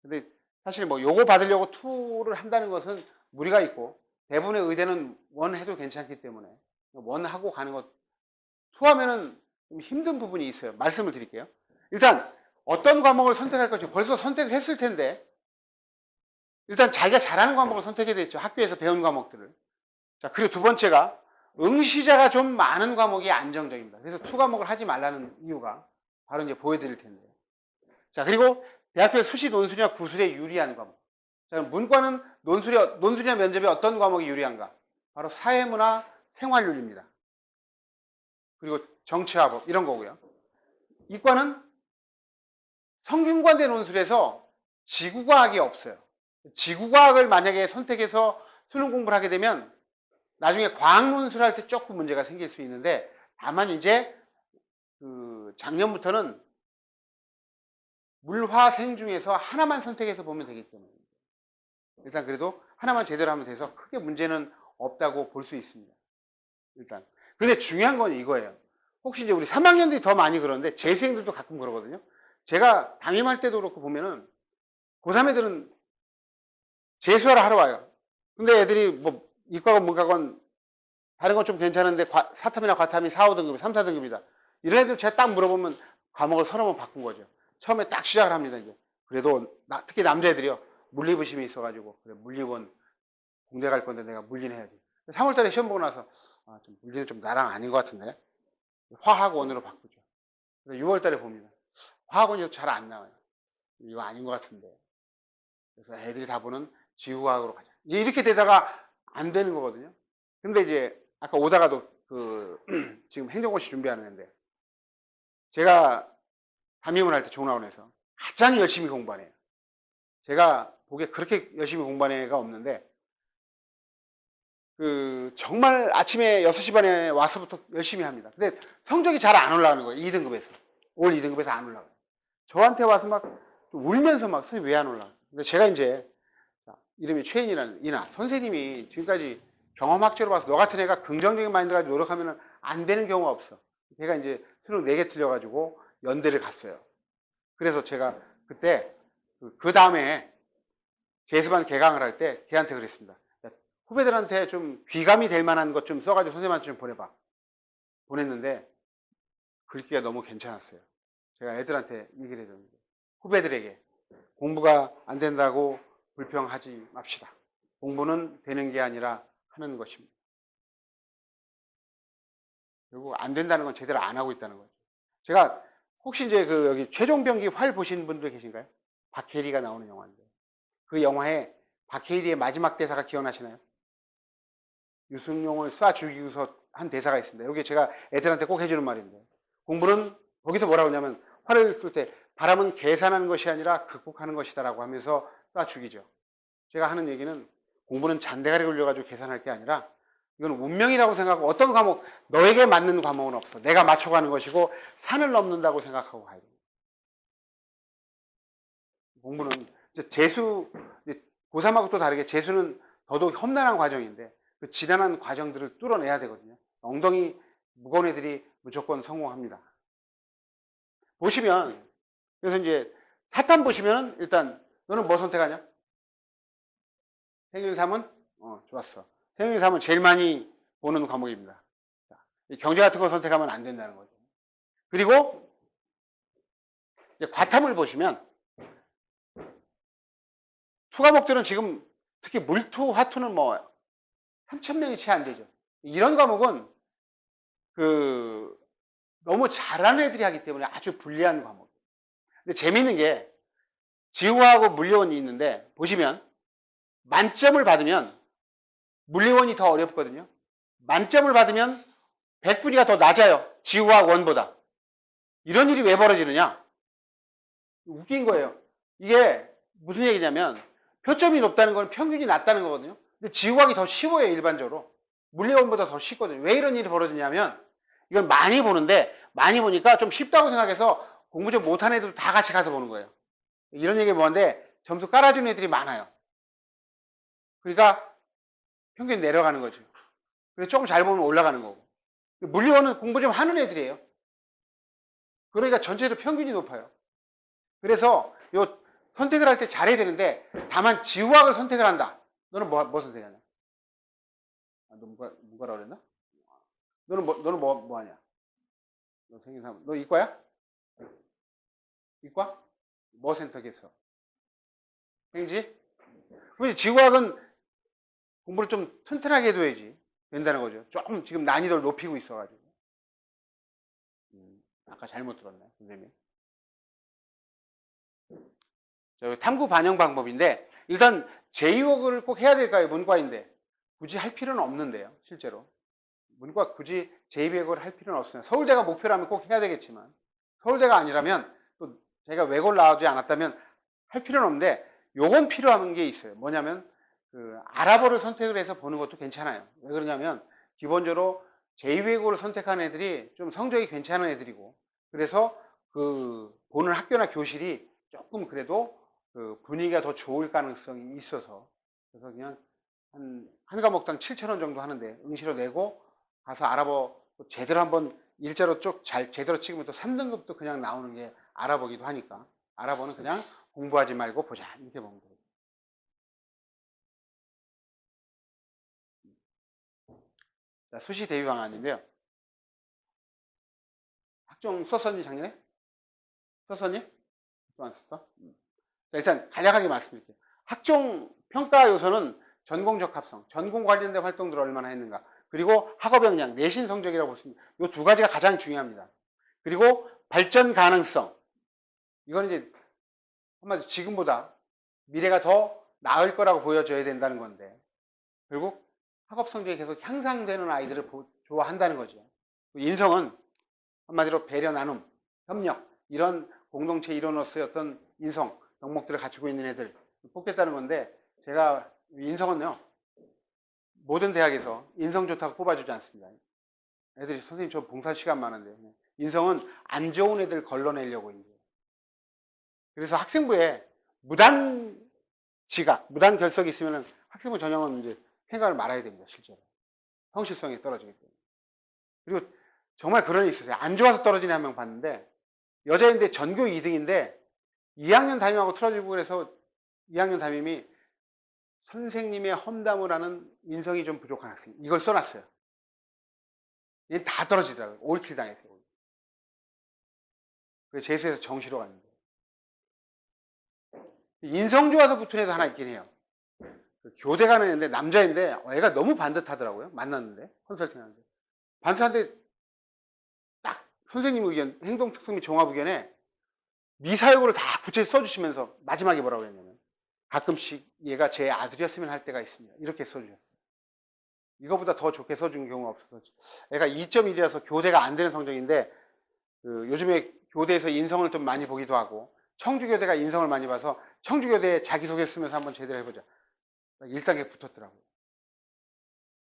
[SPEAKER 2] 근데 사실 뭐 요거 받으려고 투를 한다는 것은 무리가 있고, 대부분의 의대는 원 해도 괜찮기 때문에 원 하고 가는 것, 투하면은 좀 힘든 부분이 있어요. 말씀을 드릴게요. 일단 어떤 과목을 선택할 건지 벌써 선택을 했을 텐데, 일단 자기가 잘하는 과목을 선택해야 되겠죠. 학교에서 배운 과목들을. 자, 그리고 두 번째가 응시자가 좀 많은 과목이 안정적입니다. 그래서 투 과목을 하지 말라는 이유가 바로 이제 보여드릴 텐데요. 자, 그리고 대학교의 수시 논술이나 구술에 유리한 과목. 자, 문과는 논술이나 면접에 어떤 과목이 유리한가? 바로 사회문화, 생활윤리입니다. 그리고 정치화법 이런 거고요. 이과는 성균관대 논술에서 지구과학이 없어요. 지구과학을 만약에 선택해서 수능 공부를 하게 되면 나중에 과학 논술을 할 때 조금 문제가 생길 수 있는데, 다만 이제 작년부터는 물화생 중에서 하나만 선택해서 보면 되기 때문에 일단 그래도 하나만 제대로 하면 돼서 크게 문제는 없다고 볼 수 있습니다. 일단. 근데 중요한 건 이거예요. 혹시 이제 우리 3학년들이 더 많이 그러는데 재수생들도 가끔 그러거든요. 제가 담임할 때도 그렇고 보면은 고3 애들은 재수하러 하러 와요. 근데 애들이 뭐 이과건 문과건 다른 건 좀 괜찮은데 사탐이나 과탐이 4, 5등급이 3, 4등급이다. 이런 애들 제가 딱 물어보면 과목을 서너 번 바꾼 거죠. 처음에 딱 시작을 합니다. 이제. 그래도 특히 남자애들이요. 물리부심이 있어가지고 그래 물리원 공대 갈 건데 내가 물리는 해야지. 3월달에 시험 보고 나서 좀 물리는 좀 나랑 아닌 것 같은데 화학원으로 바꾸죠. 그래서 6월달에 봅니다. 화학원이 잘 안 나와요. 이거 아닌 것 같은데. 그래서 애들이 다 보는 지구과학으로 가자. 이렇게 되다가 안 되는 거거든요. 근데 이제 아까 오다가도 지금 행정고시 준비하는 애인데 제가 담임을 할 때 종라원에서 가장 열심히 공부하는 애예요. 제가 보기에 그렇게 열심히 공부하는 애가 없는데 정말 아침에 6시 반에 와서부터 열심히 합니다. 근데 성적이 잘 안 올라가는 거예요. 2등급에서. 올 2등급에서 안 올라가요. 저한테 와서 막 울면서 막 선생님 왜 안 올라가? 근데 제가 이제 이름이 최인이라는 이나 선생님이 지금까지 경험학적으로 봐서 너 같은 애가 긍정적인 마인드 가지고 노력하면 안 되는 경우가 없어. 걔가 이제 수능 4개 틀려가지고 연대를 갔어요. 그래서 제가 그때 그 다음에 재수반 개강을 할 때 걔한테 그랬습니다. 후배들한테 좀 귀감이 될 만한 것 좀 써가지고 선생님한테 좀 보내봐. 보냈는데 글귀가 너무 괜찮았어요. 제가 애들한테 얘기를 해줬는데 후배들에게 공부가 안 된다고 불평하지 맙시다. 공부는 되는 게 아니라 하는 것입니다. 결국 안 된다는 건 제대로 안 하고 있다는 거죠. 제가 혹시 이제 여기 최종병기 활 보신 분들 계신가요? 박해리가 나오는 영화인데 그 영화에 박해리의 마지막 대사가 기억나시나요? 유승용을 쏴 죽이고서 한 대사가 있습니다. 여기 제가 애들한테 꼭 해주는 말인데 공부는 거기서 뭐라고 하냐면 활을 쏠 때 바람은 계산하는 것이 아니라 극복하는 것이다라고 하면서 쏴 죽이죠. 제가 하는 얘기는 공부는 잔대가리 굴려가지고 계산할 게 아니라 이건 운명이라고 생각하고 어떤 과목 너에게 맞는 과목은 없어. 내가 맞춰가는 것이고 산을 넘는다고 생각하고 가야 됩니다. 공부는 재수 고3하고 또 다르게 재수는 더더욱 험난한 과정인데 그 지난한 과정들을 뚫어내야 되거든요. 엉덩이 무거운 애들이 무조건 성공합니다. 보시면 그래서 이제 사탐 보시면 일단 너는 뭐 선택하냐? 생일 3은 좋았어. 생일 3은 제일 많이 보는 과목입니다. 경제 같은 거 선택하면 안 된다는 거죠. 그리고 이제 과탐을 보시면 투 과목들은 지금 특히 물투, 화투는 뭐 3,000명이 채 안 되죠. 이런 과목은 너무 잘하는 애들이 하기 때문에 아주 불리한 과목. 근데 재미있는 게 지구하고 물리원이 있는데 보시면 만점을 받으면 물리원이 더 어렵거든요. 만점을 받으면 100분위가 더 낮아요. 지구과학 원보다. 이런 일이 왜 벌어지느냐? 웃긴 거예요. 이게 무슨 얘기냐면 표점이 높다는 건 평균이 낮다는 거거든요. 근데 지구과학이 더 쉬워요. 일반적으로. 물리원보다 더 쉽거든요. 왜 이런 일이 벌어지냐면 이건 많이 보는데 많이 보니까 좀 쉽다고 생각해서 공부 좀 못하는 애들 다 같이 가서 보는 거예요. 이런 얘기 뭐한데 점수 깔아주는 애들이 많아요. 그러니까 평균이 내려가는 거죠. 그래서 조금 잘 보면 올라가는 거고. 물리원은 공부 좀 하는 애들이에요. 그러니까 전체적으로 평균이 높아요. 그래서 요 선택을 할 때 잘해야 되는데 다만 지구학을 선택을 한다. 너는 뭐 선택하냐? 너 문과라고 그랬나? 너는 뭐 하냐? 너 생긴 사람, 너 이과야? 이과? 뭐 선택했어? 행지? 그럼 지구학은 공부를 좀 튼튼하게 해둬야지 된다는 거죠. 조금 지금 난이도를 높이고 있어가지고. 아까 잘못 들었네, 선생님. 탐구 반영 방법인데 일단 제2국을 꼭 해야 될까요? 문과인데 굳이 할 필요는 없는데요, 실제로. 문과 굳이 제2국을 할 필요는 없습니다. 서울대가 목표라면 꼭 해야 되겠지만 서울대가 아니라면 또 제가 외고를 나오지 않았다면 할 필요는 없는데 요건 필요한 게 있어요. 뭐냐면 아랍어를 선택을 해서 보는 것도 괜찮아요. 왜 그러냐면 기본적으로 제2외국어를 선택한 애들이 좀 성적이 괜찮은 애들이고 그래서 보는 학교나 교실이 조금 그래도 그 분위기가 더 좋을 가능성이 있어서 그래서 그냥 한 과목당 7,000원 정도 하는데 응시로 내고 가서 알아보 제대로 한번 일자로 쭉 잘 제대로 찍으면 또 3등급도 그냥 나오는 게 알아보기도 하니까 알아보는 그냥 공부하지 말고 보자 이렇게 보면 돼요. 자, 수시 대비 방안인데요. 학종 썼었니 작년에? 썼었니? 또 안 썼어? 자, 일단 간략하게 말씀드릴게요. 학종 평가 요소는 전공 적합성, 전공 관련된 활동들을 얼마나 했는가, 그리고 학업 역량, 내신 성적이라고 볼 수 있습니다. 이 두 가지가 가장 중요합니다. 그리고 발전 가능성, 이건 이제 한마디로 지금보다 미래가 더 나을 거라고 보여져야 된다는 건데 결국 학업 성적이 계속 향상되는 아이들을 좋아한다는 거죠. 인성은 한마디로 배려, 나눔, 협력 이런 공동체 일원으로서의 어떤 인성, 덕목들을 갖추고 있는 애들 뽑겠다는 건데 제가 인성은요 모든 대학에서 인성 좋다고 뽑아주지 않습니다. 애들이 선생님 저 봉사 시간 많은데 인성은 안 좋은 애들 걸러내려고 이제 그래서 학생부에 무단 지각, 무단 결석이 있으면 학생부 전형은 이제 생각을 말아야 됩니다. 실제로 성실성이 떨어지기 때문에. 그리고 정말 그런 애 있었어요. 안 좋아서 떨어진 애 한 명 봤는데 여자인데 전교 2등인데 2학년 담임하고 틀어지고 그래서 2학년 담임이 선생님의 험담을 하는 인성이 좀 부족한 학생 이걸 써놨어요. 얘는 다 떨어지더라고요. 올킬 당했어요. 그래서 재수해서 정시로 갔는데 인성 좋아서 붙은 애도 하나 있긴 해요. 교대 가는 애인데 남자인데 애가 너무 반듯하더라고요. 만났는데 컨설팅 하는데 반듯한데 딱 선생님 의견 행동 특성 및 종합 의견에 미사역으로 다 구체적으로 써주시면서 마지막에 뭐라고 했냐면 가끔씩 얘가 제 아들이었으면 할 때가 있습니다. 이렇게 써주셨어요. 이거보다 더 좋게 써준 경우가 없어서 애가 2.1이라서 교대가 안 되는 성적인데 요즘에 교대에서 인성을 좀 많이 보기도 하고 청주교대가 인성을 많이 봐서 청주교대 자기소개 쓰면서 한번 제대로 해보자. 1단계 붙었더라고요.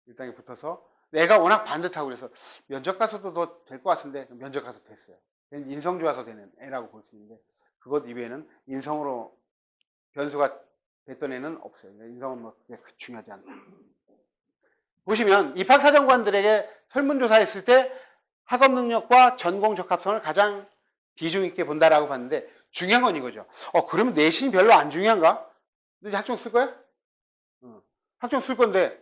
[SPEAKER 2] 1단계 붙어서 내가 워낙 반듯하고 그래서 면접 가서도 더 될 것 같은데 면접 가서 됐어요. 인성 좋아서 되는 애라고 볼 수 있는데 그것 이외에는 인성으로 변수가 됐던 애는 없어요. 인성은 뭐 그게 중요하지 않다. 보시면 입학사정관들에게 설문조사했을 때 학업 능력과 전공 적합성을 가장 비중 있게 본다라고 봤는데 중요한 건 이거죠. 그러면 내신이 별로 안 중요한가? 너 이제 학종 쓸 거야? 학종 쓸 건데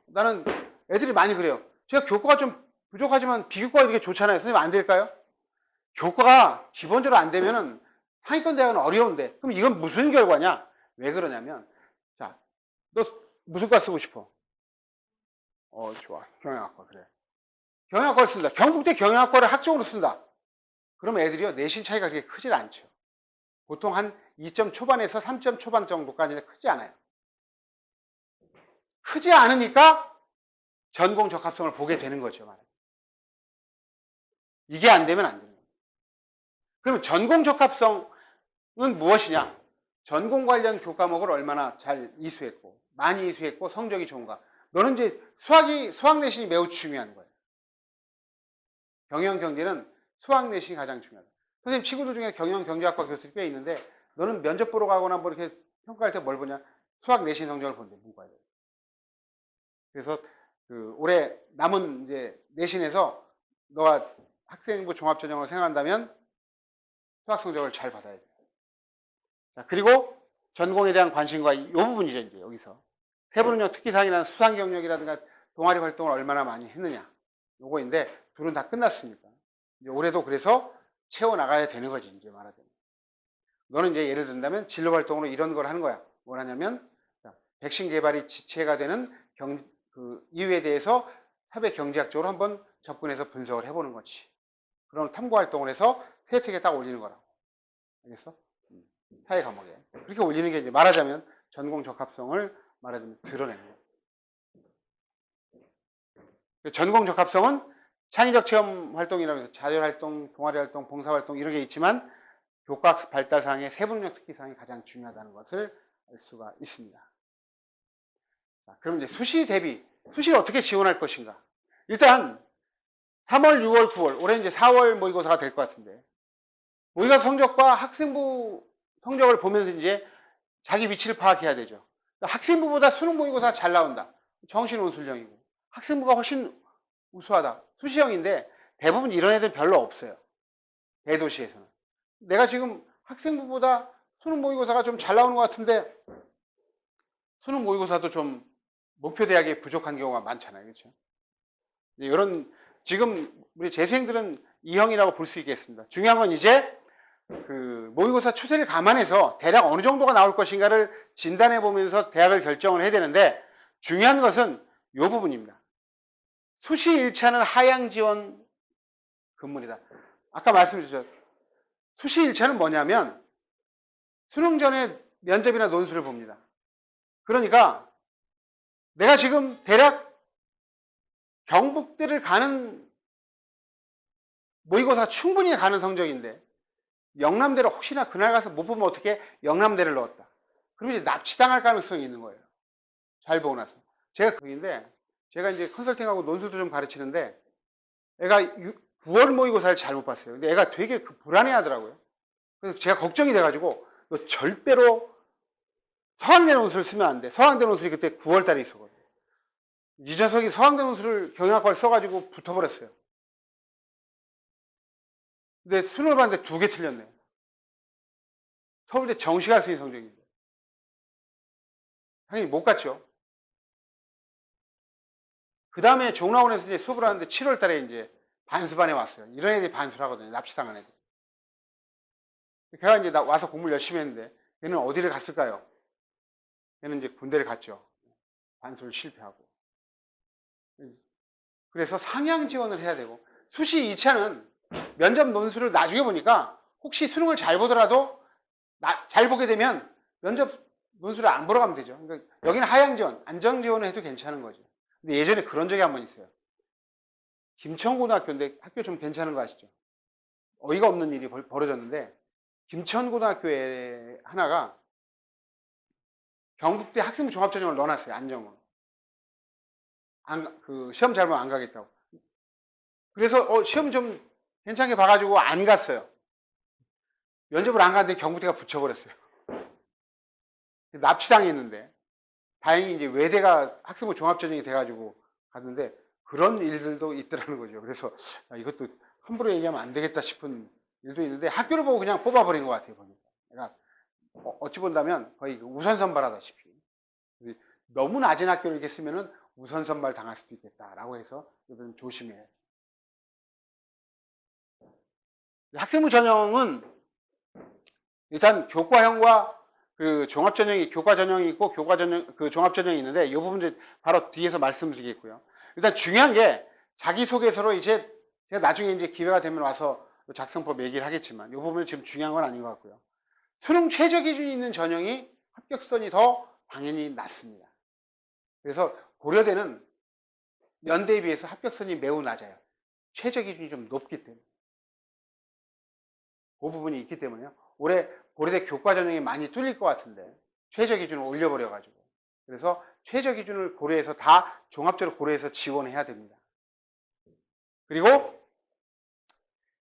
[SPEAKER 2] 나는 애들이 많이 그래요. 제가 교과가 좀 부족하지만 비교과가 이렇게 좋잖아요. 선생님 안 될까요? 교과가 기본적으로 안 되면은 상위권 대학은 어려운데 그럼 이건 무슨 결과냐? 왜 그러냐면 자, 너 무슨 과 쓰고 싶어? 좋아. 경영학과 그래. 경영학과를 쓴다. 경북대 경영학과를 학종으로 쓴다. 그러면 애들이요 내신 차이가 그렇게 크질 않죠. 보통 한 2점 초반에서 3점 초반 정도까지는 크지 않아요. 크지 않으니까 전공 적합성을 보게 되는 거죠. 이게 안 되면 안 되는 거예요. 그러면 전공 적합성은 무엇이냐? 전공 관련 교과목을 얼마나 잘 이수했고 많이 이수했고 성적이 좋은가. 너는 이제 수학 내신이 매우 중요한 거예요. 경영 경제는 수학 내신이 가장 중요하다. 선생님 친구들 중에 경영 경제학과 교수들이 꽤 있는데 너는 면접 보러 가거나 뭐 이렇게 평가할 때 뭘 보냐? 수학 내신 성적을 본대 문과에. 그래서 올해 남은 이제 내신에서 너가 학생부 종합전형을 생각한다면 수학 성적을 잘 받아야 돼. 자, 그리고 전공에 대한 관심과 이 부분이죠, 이제 여기서. 세부능력 특기사항이나 수상 경력이라든가 동아리 활동을 얼마나 많이 했느냐. 요거인데, 둘은 다 끝났으니까. 이제 올해도 그래서 채워나가야 되는 거지, 이제 말하자면. 너는 이제 예를 든다면 진로 활동으로 이런 걸 하는 거야. 뭘 하냐면, 백신 개발이 지체가 되는 이유에 대해서 사회 경제학적으로 한번 접근해서 분석을 해보는 거지. 그런 탐구 활동을 해서 세책에 딱 올리는 거라고. 알겠어? 사회 과목에. 그렇게 올리는 게 이제 말하자면 전공 적합성을 말하자면 드러내는 거예요. 전공 적합성은 창의적 체험 활동이라고 해서 자율 활동, 동아리 활동, 봉사 활동 이런 게 있지만 교과학습 발달 사항의 세부능력 특기 사항이 가장 중요하다는 것을 알 수가 있습니다. 자, 그럼 이제 수시 대비, 수시를 어떻게 지원할 것인가? 일단 3월, 6월, 9월, 올해 이제 4월 모의고사가 될 것 같은데 모의고사 성적과 학생부 성적을 보면서 이제 자기 위치를 파악해야 되죠. 학생부보다 수능 모의고사 잘 나온다. 정신혼술형이고. 학생부가 훨씬 우수하다. 수시형인데 대부분 이런 애들 별로 없어요. 대도시에서는. 내가 지금 학생부보다 수능 모의고사가 좀 잘 나오는 것 같은데 수능 모의고사도 좀 목표 대학에 부족한 경우가 많잖아요. 그렇죠? 이런 지금 우리 재수생들은 E형이라고 볼 수 있겠습니다. 중요한 건 이제 그 모의고사 추세를 감안해서 대략 어느 정도가 나올 것인가를 진단해 보면서 대학을 결정을 해야 되는데 중요한 것은 이 부분입니다. 수시 1차는 하향 지원 근무이다. 아까 말씀드렸죠. 수시 1차는 뭐냐면 수능 전에 면접이나 논술을 봅니다. 그러니까 내가 지금 대략 경북대를 가는 모의고사 충분히 가는 성적인데 영남대를 혹시나 그날 가서 못 보면 어떻게 영남대를 넣었다. 그러면 이제 납치당할 가능성이 있는 거예요. 잘 보고 나서. 제가 그인데 제가 이제 컨설팅하고 논술도 좀 가르치는데 애가 9월 모의고사를 잘못 봤어요. 근데 애가 되게 불안해 하더라고요. 그래서 제가 걱정이 돼가지고 너 절대로 서강대 논술을 쓰면 안 돼. 서강대 논술이 그때 9월 달에 있었거든요. 이 녀석이 서강대 논술을 경영학과를 써가지고 붙어버렸어요. 근데 수능을 봤는데 2개 틀렸네. 서울대 정시가 쓰인 성적인데. 당연히 못 갔죠. 그 다음에 종로원에서 이제 수업을 하는데 7월 달에 이제 반수반에 왔어요. 이런 애들이 반수를 하거든요. 납치당한 애들. 걔가 이제 와서 공부를 열심히 했는데 걔는 어디를 갔을까요? 걔는 이제 군대를 갔죠. 반수를 실패하고. 그래서 상향 지원을 해야 되고 수시 2차는 면접 논술을 나중에 보니까 혹시 수능을 잘 보더라도 잘 보게 되면 면접 논술을 안 보러 가면 되죠. 그러니까 여기는 하향 지원, 안정 지원을 해도 괜찮은 거죠. 근데 예전에 그런 적이 한 번 있어요. 김천고등학교인데 학교 좀 괜찮은 거 아시죠? 어이가 없는 일이 벌어졌는데 김천고등학교에 하나가 경북대 학생부 종합전형을 넣어놨어요. 안정으로. 시험 잘 보면 안 가겠다고. 그래서 시험 좀 괜찮게 봐가지고 안 갔어요. 면접을 안 갔는데 경북대가 붙여버렸어요. 납치당했는데 다행히 이제 외대가 학생부 종합전형이 돼가지고 갔는데 그런 일들도 있더라는 거죠. 그래서 이것도 함부로 얘기하면 안 되겠다 싶은 일도 있는데 학교를 보고 그냥 뽑아버린 것 같아요. 보니까. 그러니까 어찌 본다면 거의 우선 선발하다시피 너무 낮은 학교를 이렇게 쓰면은 우선 선발 당할 수도 있겠다라고 해서 이건 조심해야 해요. 학생부 전형은 일단 교과형과 그 종합전형이 교과 전형이 있고 교과 전형 그 종합 전형이 있는데 이 부분 이제 바로 뒤에서 말씀드리겠고요. 일단 중요한 게 자기소개서로 이제 제가 나중에 이제 기회가 되면 와서 작성법 얘기를 하겠지만 이 부분은 지금 중요한 건 아닌 것 같고요. 수능 최저 기준이 있는 전형이 합격선이 더 당연히 낮습니다. 그래서 고려대는 연대에 비해서 합격선이 매우 낮아요. 최저 기준이 좀 높기 때문에. 그 부분이 있기 때문에요. 올해 고려대 교과 전형이 많이 뚫릴 것 같은데 최저 기준을 올려버려가지고 그래서 최저 기준을 고려해서 다 종합적으로 고려해서 지원해야 됩니다. 그리고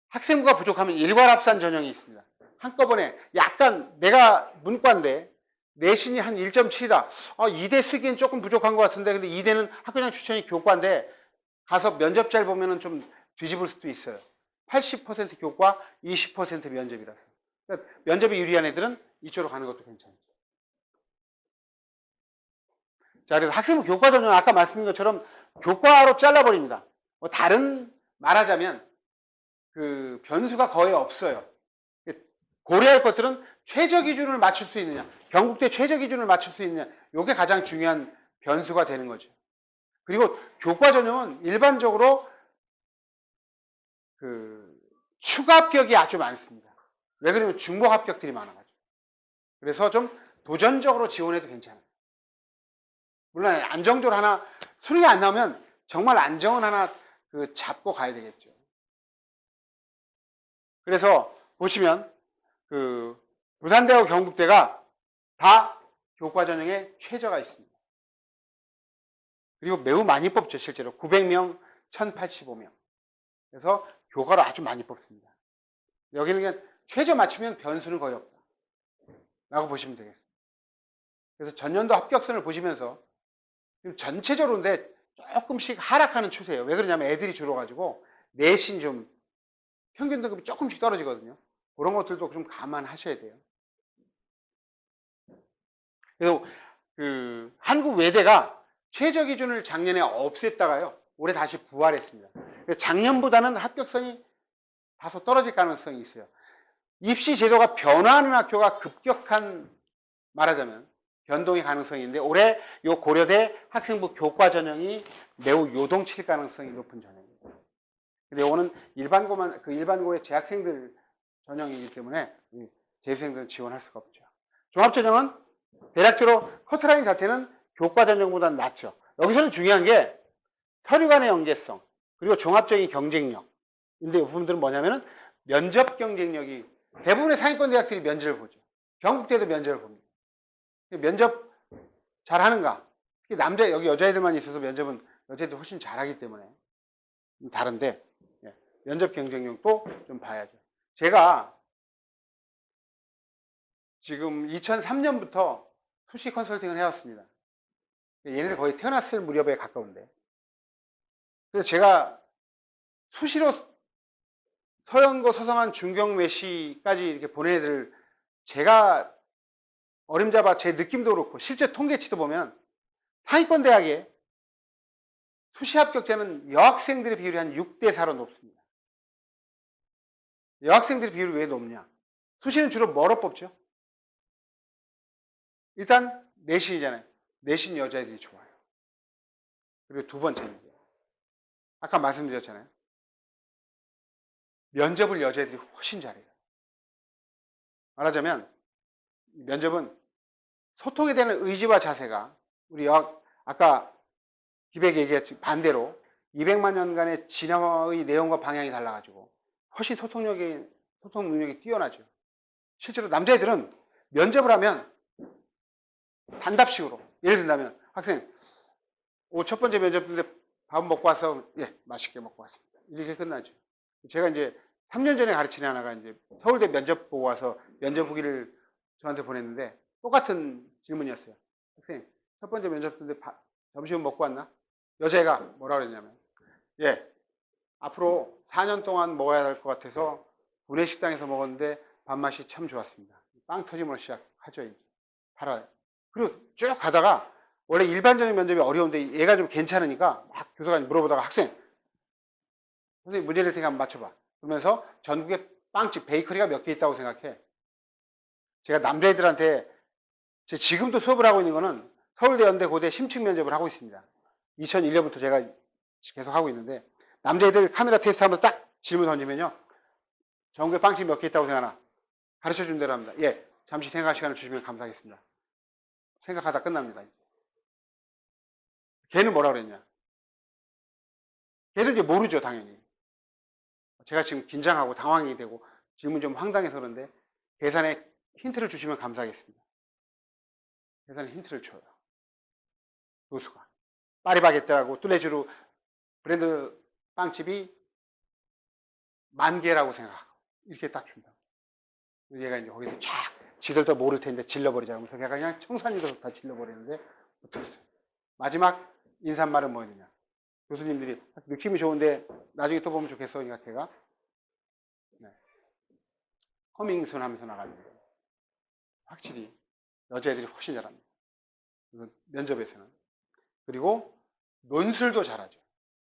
[SPEAKER 2] 학생부가 부족하면 일괄합산 전형이 있습니다. 한꺼번에 약간 내가 문과인데 내신이 한 1.7이다. 이대 쓰기엔 조금 부족한 것 같은데 근데 이대는 학교장 추천이 교과인데 가서 면접잘 보면은 좀 뒤집을 수도 있어요. 80% 교과, 20% 면접이라서. 그러니까 면접이 유리한 애들은 이쪽으로 가는 것도 괜찮죠. 자, 그래서 학생부 교과 전형 아까 말씀드린 것처럼 교과로 잘라버립니다. 다른 말하자면 그 변수가 거의 없어요. 고려할 것들은 최저 기준을 맞출 수 있느냐, 경북대 최저 기준을 맞출 수 있느냐, 이게 가장 중요한 변수가 되는 거죠. 그리고 교과 전형은 일반적으로 그 추가 합격이 아주 많습니다. 왜 그러냐면 중복 합격들이 많아가지고. 그래서 좀 도전적으로 지원해도 괜찮아요. 물론 안정적으로 하나 수능이 안 나오면 정말 안정은 하나 그 잡고 가야 되겠죠. 그래서 보시면 그 부산대하고 경북대가 다 교과 전형에 최저가 있습니다. 그리고 매우 많이 뽑죠. 실제로 900명, 1085명. 그래서 교과로 아주 많이 뽑습니다. 여기는 그냥 최저 맞추면 변수는 거의 없다. 라고 보시면 되겠습니다. 그래서 전년도 합격선을 보시면서 지금 전체적으로인데 조금씩 하락하는 추세예요. 왜 그러냐면 애들이 줄어가지고 내신 좀 평균 등급이 조금씩 떨어지거든요. 그런 것들도 좀 감안하셔야 돼요. 그래서 한국 외대가 최저 기준을 작년에 없앴다가요, 올해 다시 부활했습니다. 작년보다는 합격성이 다소 떨어질 가능성이 있어요. 입시 제도가 변화하는 학교가 급격한, 말하자면 변동의 가능성이 있는데, 올해 요 고려대 학생부 교과 전형이 매우 요동칠 가능성이 높은 전형입니다. 근데 요거는 일반고의 재학생들 전형이기 때문에 재수생들은 지원할 수가 없죠. 종합전형은 대략적으로 커트라인 자체는 교과 전형보다는 낮죠. 여기서는 중요한 게 서류 간의 연계성, 그리고 종합적인 경쟁력. 근데 이 부분들은 뭐냐면은 면접 경쟁력이, 대부분의 상위권 대학들이 면접을 보죠. 경북대도 면접을 봅니다. 면접 잘 하는가? 특히 여기 여자애들만 있어서 면접은 여자애들 훨씬 잘하기 때문에 다른데, 면접 경쟁력도 좀 봐야죠. 제가 지금 2003년부터 수시 컨설팅을 해왔습니다. 얘네들 거의 태어났을 무렵에 가까운데. 그래서 제가 수시로 서연고, 서성한, 중경외시까지 이렇게 보낸 애들, 제가 어림잡아 제 느낌도 그렇고 실제 통계치도 보면 상위권 대학에 수시 합격자는 여학생들의 비율이 한 6대4로 높습니다. 여학생들의 비율이 왜 높냐? 수시는 주로 뭐로 뽑죠? 일단 내신이잖아요. 내신 여자애들이 좋아요. 그리고 두 번째는 아까 말씀드렸잖아요. 면접을 여자애들이 훨씬 잘해요. 말하자면 면접은 소통에 대한 의지와 자세가, 우리 아까 기백 얘기했지 반대로 200만 년간의 진화의 내용과 방향이 달라가지고 훨씬 소통 능력이 뛰어나죠. 실제로 남자애들은 면접을 하면 단답식으로, 예를 든다면 학생, 첫 번째 면접 때 밥 먹고 와서, 예, 맛있게 먹고 왔습니다. 이렇게 끝나죠. 제가 이제 3년 전에 가르치는 하나가 이제 서울대 면접 보고 와서 면접 후기를 저한테 보냈는데 똑같은 질문이었어요. 학생, 첫 번째 면접 때 점심은 먹고 왔나? 여자애가 뭐라 그랬냐면, 예, 앞으로 4년 동안 먹어야 할 것 같아서 구내식당에서 먹었는데 밥맛이 참 좋았습니다. 빵 터짐으로 시작하죠. 이제. 바로. 그리고 쭉 가다가 원래 일반적인 면접이 어려운데 얘가 좀 괜찮으니까 막 교수가 물어보다가 학생, 선생님 문제 낼 테니까 한번 맞춰봐. 그러면서 전국에 빵집, 베이커리가 몇 개 있다고 생각해. 제가 남자애들한테 지금도 수업을 하고 있는 거는 서울대, 연대, 고대 심층 면접을 하고 있습니다. 2001년부터 제가 계속 하고 있는데, 남자애들 카메라 테스트 하면서 딱 질문 던지면요, 전국에 빵집 몇 개 있다고 생각하나? 가르쳐 준 대로 합니다. 예, 잠시 생각 시간을 주시면 감사하겠습니다. 생각하다 끝납니다. 걔는 뭐라 그랬냐? 걔도 이제 모르죠, 당연히. 제가 지금 긴장하고 당황이 되고 질문 좀 황당해서 그런데 계산에 힌트를 주시면 감사하겠습니다. 계산에 힌트를 줘요. 교수가. 파리바게뜨라고 뚜레쥬르 브랜드 빵집이 10,000개라고 생각하고 이렇게 딱 준다. 얘가 이제 거기서 쫙 지들도 모를 텐데 질러버리자. 그래서 걔가 그냥 청산이도 다 질러버리는데 못했어요. 마지막 인사말은 뭐였느냐? 교수님들이 느낌이 좋은데 나중에 또 보면 좋겠어. 그러니까 걔가 커밍순 하면서 나갔는데 확실히 여자애들이 훨씬 잘합니다. 면접에서는. 그리고 논술도 잘하죠.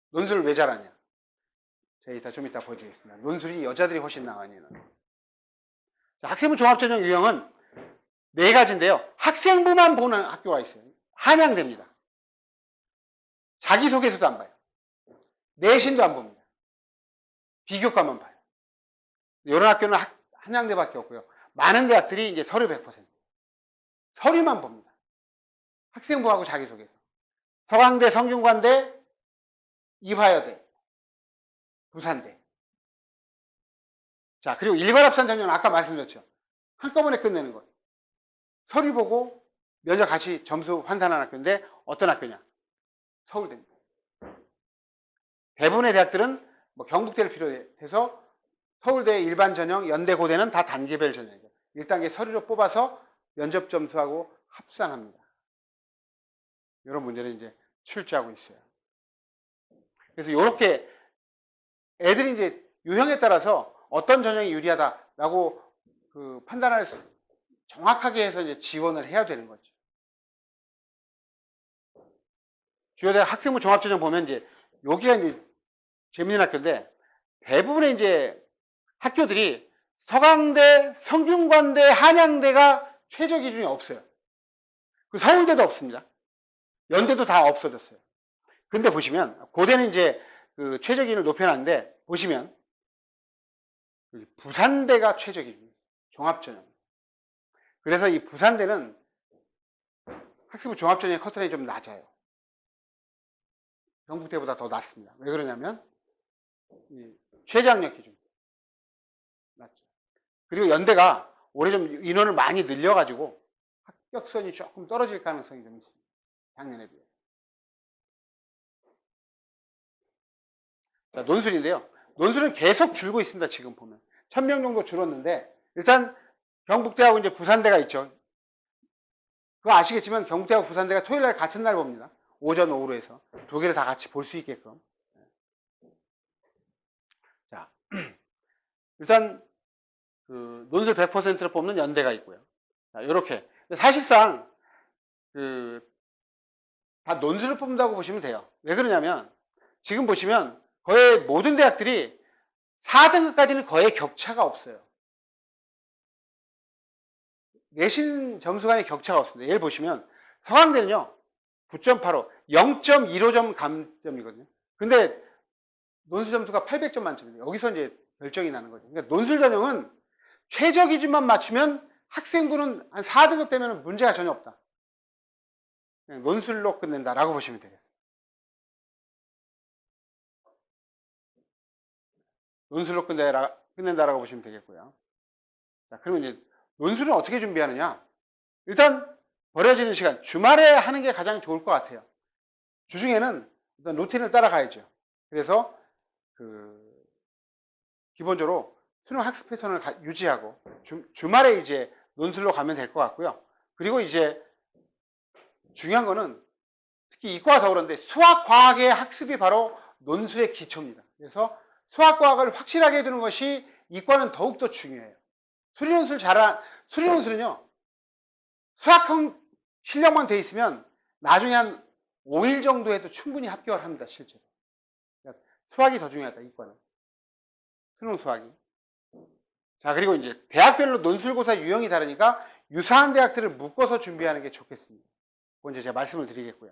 [SPEAKER 2] 논술을 왜 잘하냐? 제가 좀 이따 보여드리겠습니다. 논술이 여자들이 훨씬 나아요. 학생부 종합전형 유형은 4가지인데요. 학생부만 보는 학교가 있어요. 한양대입니다. 자기소개서도 안 봐요. 내신도 안 봅니다. 비교과만 봐요. 이런 학교는 한양대밖에 없고요. 많은 대학들이 이제 서류 100%. 서류만 봅니다. 학생부하고 자기소개서. 서강대, 성균관대, 이화여대, 부산대. 자, 그리고 일반합산 전형은 아까 말씀드렸죠. 한꺼번에 끝내는 거예요. 서류 보고 면접 같이 점수 환산하는 학교인데 어떤 학교냐? 서울대입니다. 대부분의 대학들은 뭐 경북대를 비롯해서 서울대 일반 전형, 연대, 고대는 다 단계별 전형이죠. 1단계 서류로 뽑아서 면접 점수하고 합산합니다. 이런 문제를 이제 출제하고 있어요. 그래서 이렇게 애들이 이제 유형에 따라서 어떤 전형이 유리하다라고 그 판단을 정확하게 해서 이제 지원을 해야 되는 거죠. 주요대학 학생부 종합전형 보면 이제 여기가 이제 재밌는 학교인데 대부분의 이제 학교들이 서강대, 성균관대, 한양대가 최저 기준이 없어요. 그 서울대도 없습니다. 연대도 다 없어졌어요. 근데 보시면 고대는 이제 그 최저 기준을 높여놨는데 보시면 부산대가 최저 기준이에요. 종합전형. 그래서 이 부산대는 학생부 종합전형의 커트라인이 좀 낮아요. 경북대보다 더 낮습니다. 왜 그러냐면 최저학력 기준 낮죠. 그리고 연대가 올해 좀 인원을 많이 늘려가지고 합격선이 조금 떨어질 가능성이 좀 있습니다. 작년에 비해. 자, 논술인데요. 논술은 계속 줄고 있습니다. 지금 보면 1000명 정도 줄었는데 일단 경북대하고 이제 부산대가 있죠. 그거 아시겠지만 경북대하고 부산대가 토요일날 같은 날 봅니다. 오전 오후로 해서 두 개를 다 같이 볼 수 있게끔. 자, 일단 그 논술 100%를 뽑는 연대가 있고요. 자, 이렇게 사실상 다 논술을 뽑는다고 보시면 돼요. 왜 그러냐면 지금 보시면 거의 모든 대학들이 4등급까지는 거의 격차가 없어요. 내신 점수 간의 격차가 없습니다. 예를 보시면 서강대는요 9.85, 0.15점 감점이거든요. 근데 논술 점수가 800점 만점이에요. 여기서 이제 결정이 나는 거죠. 그러니까 논술 전형은 최저 기준만 맞추면 학생부는 한 4등급 되면 문제가 전혀 없다. 그냥 논술로 끝낸다라고 보시면 되겠어요. 논술로 끝낸다라고 보시면 되겠고요. 자, 그러면 이제 논술은 어떻게 준비하느냐? 일단 버려지는 시간, 주말에 하는 게 가장 좋을 것 같아요. 주중에는 일단 루틴을 따라가야죠. 그래서 기본적으로 수능 학습 패턴을 유지하고 주말에 이제 논술로 가면 될 것 같고요. 그리고 이제 중요한 거는 특히 이과가 더 그런데 수학, 과학의 학습이 바로 논술의 기초입니다. 그래서 수학, 과학을 확실하게 해두는 것이 이과는 더욱더 중요해요. 수리논술은요, 수학 실력만 돼 있으면 나중에 한 5일 정도 해도 충분히 합격을 합니다, 실제로. 그러니까 수학이 더 중요하다, 이과는. 수능 수학이. 자, 그리고 이제 대학별로 논술고사 유형이 다르니까 유사한 대학들을 묶어서 준비하는 게 좋겠습니다. 그건 이제 제가 말씀을 드리겠고요.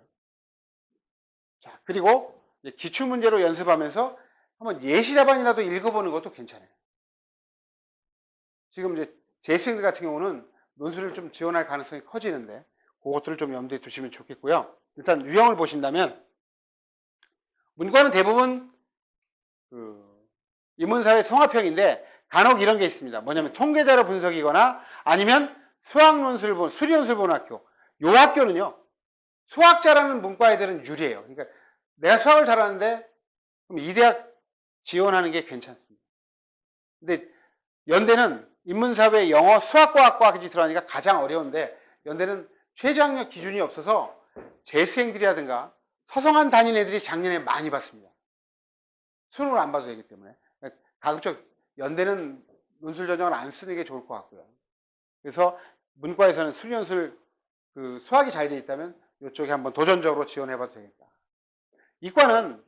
[SPEAKER 2] 자, 그리고 이제 기출문제로 연습하면서 한번 예시 답안이라도 읽어보는 것도 괜찮아요. 지금 이제 재수생들 같은 경우는 논술을 좀 지원할 가능성이 커지는데 그것들을 좀 염두에 두시면 좋겠고요. 일단 유형을 보신다면 문과는 대부분 인문사회 통합형인데 간혹 이런 게 있습니다. 뭐냐면 통계자료 분석이거나 아니면 수학논술 본 수리논술 본 학교. 요 학교는요 수학 잘하는 문과 애들은 유리해요. 그러니까 내가 수학을 잘하는데 그럼 이 대학 지원하는 게 괜찮습니다. 근데 연대는 인문사회, 영어, 수학과학과까지 들어가니까 가장 어려운데 연대는 최저학력 기준이 없어서 재수생들이라든가 서성한 다닌 애들이 작년에 많이 봤습니다. 수능을 안 봐도 되기 때문에 가급적 연대는 논술 전형을 안 쓰는 게 좋을 것 같고요. 그래서 문과에서는 수리논술 수학이 잘 돼 있다면 이쪽에 한번 도전적으로 지원해봐도 되겠다. 이과는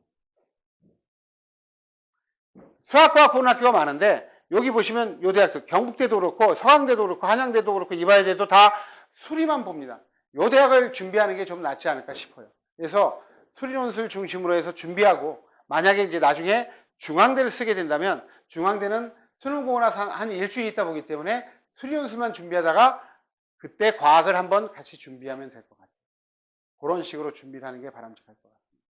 [SPEAKER 2] 수학과학 보는 학교가 많은데 여기 보시면 요 대학들 경북대도 그렇고 서강대도 그렇고 한양대도 그렇고 이화여대도 다 수리만 봅니다. 요 대학을 준비하는 게 좀 낫지 않을까 싶어요. 그래서 수리논술 중심으로 해서 준비하고 만약에 이제 나중에 중앙대를 쓰게 된다면 중앙대는 수능 보고 나서 한 일주일 있다 보기 때문에 수리논술만 준비하다가 그때 과학을 한번 같이 준비하면 될 것 같아요. 그런 식으로 준비를 하는 게 바람직할 것 같습니다.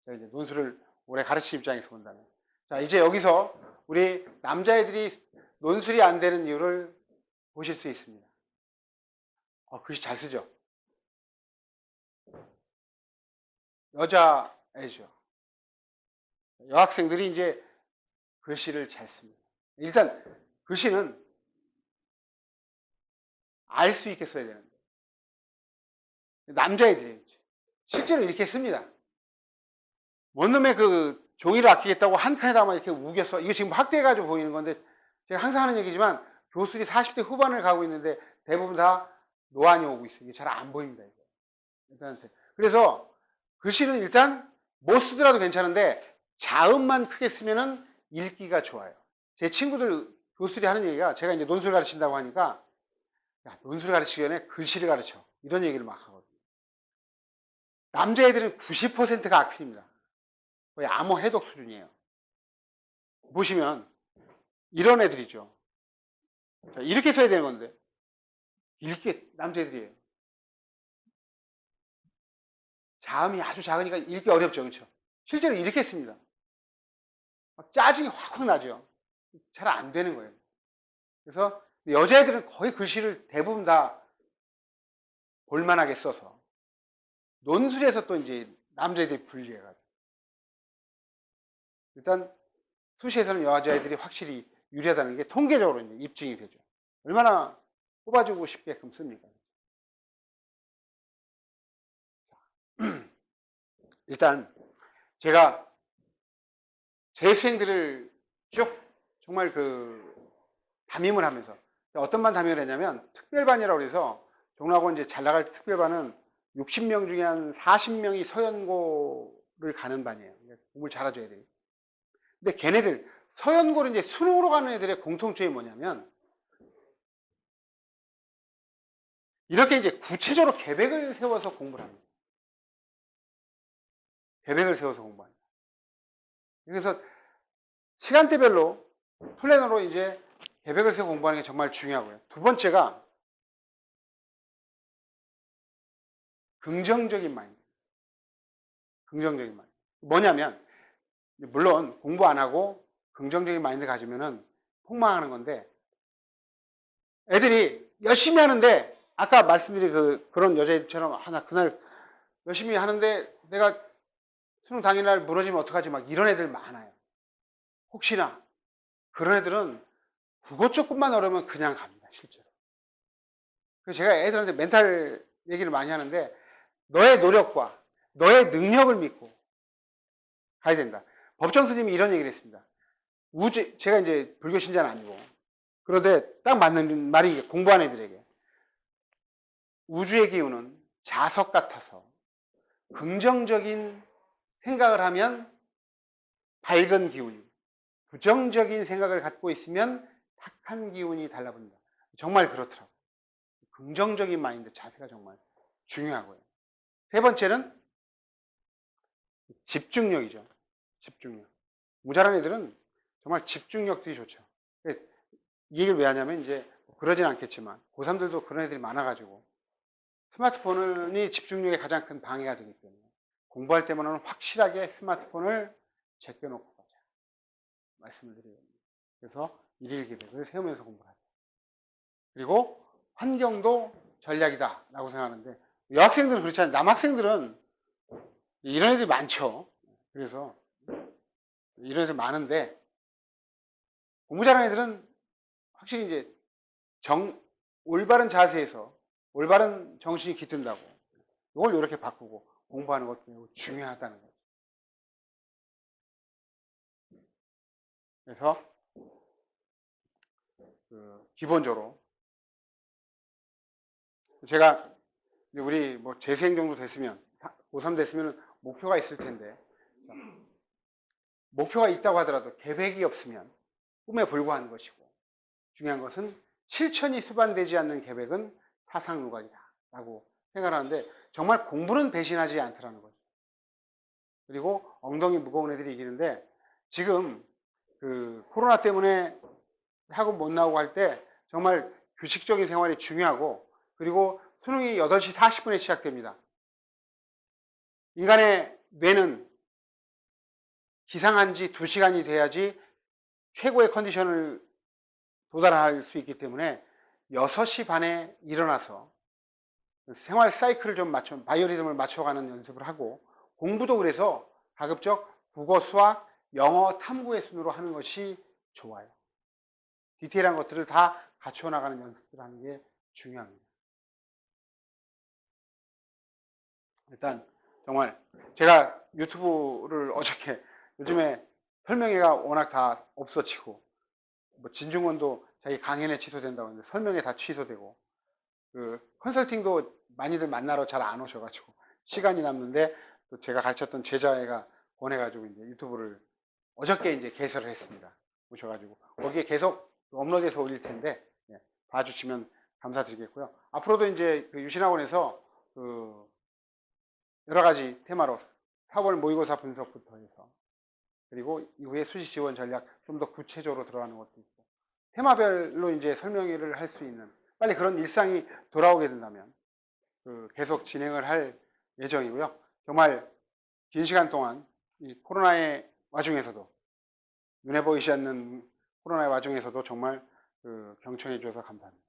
[SPEAKER 2] 자, 이제 논술을 오래 가르치는 입장에서 본다면. 자, 이제 여기서 우리 남자애들이 논술이 안 되는 이유를 보실 수 있습니다. 글씨 잘 쓰죠? 여자애죠. 여학생들이 이제 글씨를 잘 씁니다. 일단 글씨는 알 수 있게 써야 되는데. 남자애들이 실제로 이렇게 씁니다. 원룸에 그 종이를 아끼겠다고 한 칸에다가 이렇게 우겼어. 이거 지금 확대해가지고 보이는 건데, 제가 항상 하는 얘기지만, 교수들이 40대 후반을 가고 있는데, 대부분 다 노안이 오고 있어요. 이게 잘 안 보입니다. 이거. 일단, 그래서, 글씨는 일단, 못 쓰더라도 괜찮은데, 자음만 크게 쓰면은 읽기가 좋아요. 제 친구들, 교수들이 하는 얘기가, 제가 이제 논술 가르친다고 하니까, 야, 논술 가르치기 전에 글씨를 가르쳐. 이런 얘기를 막 하거든요. 남자애들은 90%가 악필입니다. 거의 암호 해독 수준이에요. 보시면 이런 애들이죠. 자, 이렇게 써야 되는 건데 읽기 남자애들이에요. 자음이 아주 작으니까 읽기 어렵죠, 그렇죠? 실제로 이렇게 씁니다. 막 짜증이 확확 나죠. 잘 안 되는 거예요. 그래서 여자애들은 거의 글씨를 대부분 다 볼만하게 써서 논술에서 또 이제 남자애들이 분리해가지고 일단 수시에서는 여자애들이 확실히 유리하다는 게 통계적으로 이제 입증이 되죠. 얼마나 뽑아주고 싶게끔 씁니까? 일단 제가 재수생들을 쭉 정말 그 담임을 하면서 어떤 반 담임을 했냐면 특별반이라고 해서 종로하고 이제 잘 나갈 때 특별반은 60명 중에 한 40명이 서연고를 가는 반이에요. 공부를 잘해줘야 돼요. 근데 걔네들 서연고를 이제 수능으로 가는 애들의 공통점이 뭐냐면 이렇게 이제 구체적으로 계획을 세워서 공부를 합니다. 계획을 세워서 공부합니다. 그래서 시간대별로 플래너로 이제 계획을 세워 공부하는 게 정말 중요하고요. 두 번째가 긍정적인 마인드. 긍정적인 마인드. 뭐냐면 물론 공부 안 하고 긍정적인 마인드 가지면은 폭망하는 건데 애들이 열심히 하는데 아까 말씀드린 그런 여자애들처럼 하나 그날 열심히 하는데 내가 수능 당일날 무너지면 어떡하지 막 이런 애들 많아요. 혹시나 그런 애들은 국어 조금만 어려우면 그냥 갑니다. 실제로. 그래서 제가 애들한테 멘탈 얘기를 많이 하는데 너의 노력과 너의 능력을 믿고 가야 된다. 법정 스님이 이런 얘기를 했습니다. 제가 이제 불교 신자는 아니고 그런데 딱 맞는 말이 공부한 애들에게 우주의 기운은 자석 같아서 긍정적인 생각을 하면 밝은 기운이 부정적인 생각을 갖고 있으면 탁한 기운이 달라붙는다. 정말 그렇더라고요. 긍정적인 마인드 자세가 정말 중요하고요. 세 번째는 집중력이죠. 집중력. 모자란 애들은 정말 집중력들이 좋죠. 이 얘기를 왜 하냐면 이제 그러진 않겠지만 고3들도 그런 애들이 많아가지고 스마트폰이 집중력에 가장 큰 방해가 되기 때문에 공부할 때만은 확실하게 스마트폰을 제껴놓고 가자. 말씀을 드려요. 그래서 일일 계획을 세우면서 공부를 하자. 그리고 환경도 전략이다 라고 생각하는데 여학생들은 그렇지 않아요. 남학생들은 이런 애들이 많죠. 그래서 이런 애들 많은데 공부 잘하는 애들은 확실히 이제 올바른 자세에서 올바른 정신이 깃든다고 이걸 이렇게 바꾸고 공부하는 것도 매우 중요하다는 거죠. 그래서 기본적으로 제가 우리 뭐 재수생 정도 됐으면 고3 됐으면 목표가 있을 텐데 목표가 있다고 하더라도 계획이 없으면 꿈에 불과한 것이고 중요한 것은 실천이 수반되지 않는 계획은 사상누각이다 라고 생각하는데 정말 공부는 배신하지 않더라는 거죠. 그리고 엉덩이 무거운 애들이 이기는데 지금 코로나 때문에 학원 못 나오고 할 때 정말 규칙적인 생활이 중요하고 그리고 수능이 8시 40분에 시작됩니다. 인간의 뇌는 기상한 지 2시간이 돼야지 최고의 컨디션을 도달할 수 있기 때문에 6시 반에 일어나서 생활 사이클을 좀 바이오리듬을 맞춰가는 연습을 하고 공부도 그래서 가급적 국어, 수학, 영어, 탐구의 순으로 하는 것이 좋아요. 디테일한 것들을 다 갖추어 나가는 연습을 하는 게 중요합니다. 일단 정말 제가 유튜브를 어저께 요즘에 설명회가 워낙 다 없어지고 뭐 진중권도 자기 강연에 취소된다고 하는데 설명회 다 취소되고 그 컨설팅도 많이들 만나러 잘 안 오셔가지고 시간이 남는데 또 제가 가르쳤던 제자애가 보내가지고 이제 유튜브를 어저께 이제 개설을 했습니다. 오셔가지고 거기에 계속 업로드해서 올릴 텐데 예, 봐주시면 감사드리겠고요. 앞으로도 이제 그 유신학원에서 그 여러 가지 테마로 4월 모의고사 분석부터 해서 그리고 이후에 수시 지원 전략 좀 더 구체적으로 들어가는 것도 있고 테마별로 이제 설명회를 할 수 있는 빨리 그런 일상이 돌아오게 된다면 그 계속 진행을 할 예정이고요. 정말 긴 시간 동안 이 코로나의 와중에서도 눈에 보이지 않는 코로나의 와중에서도 정말 그 경청해 주셔서 감사합니다.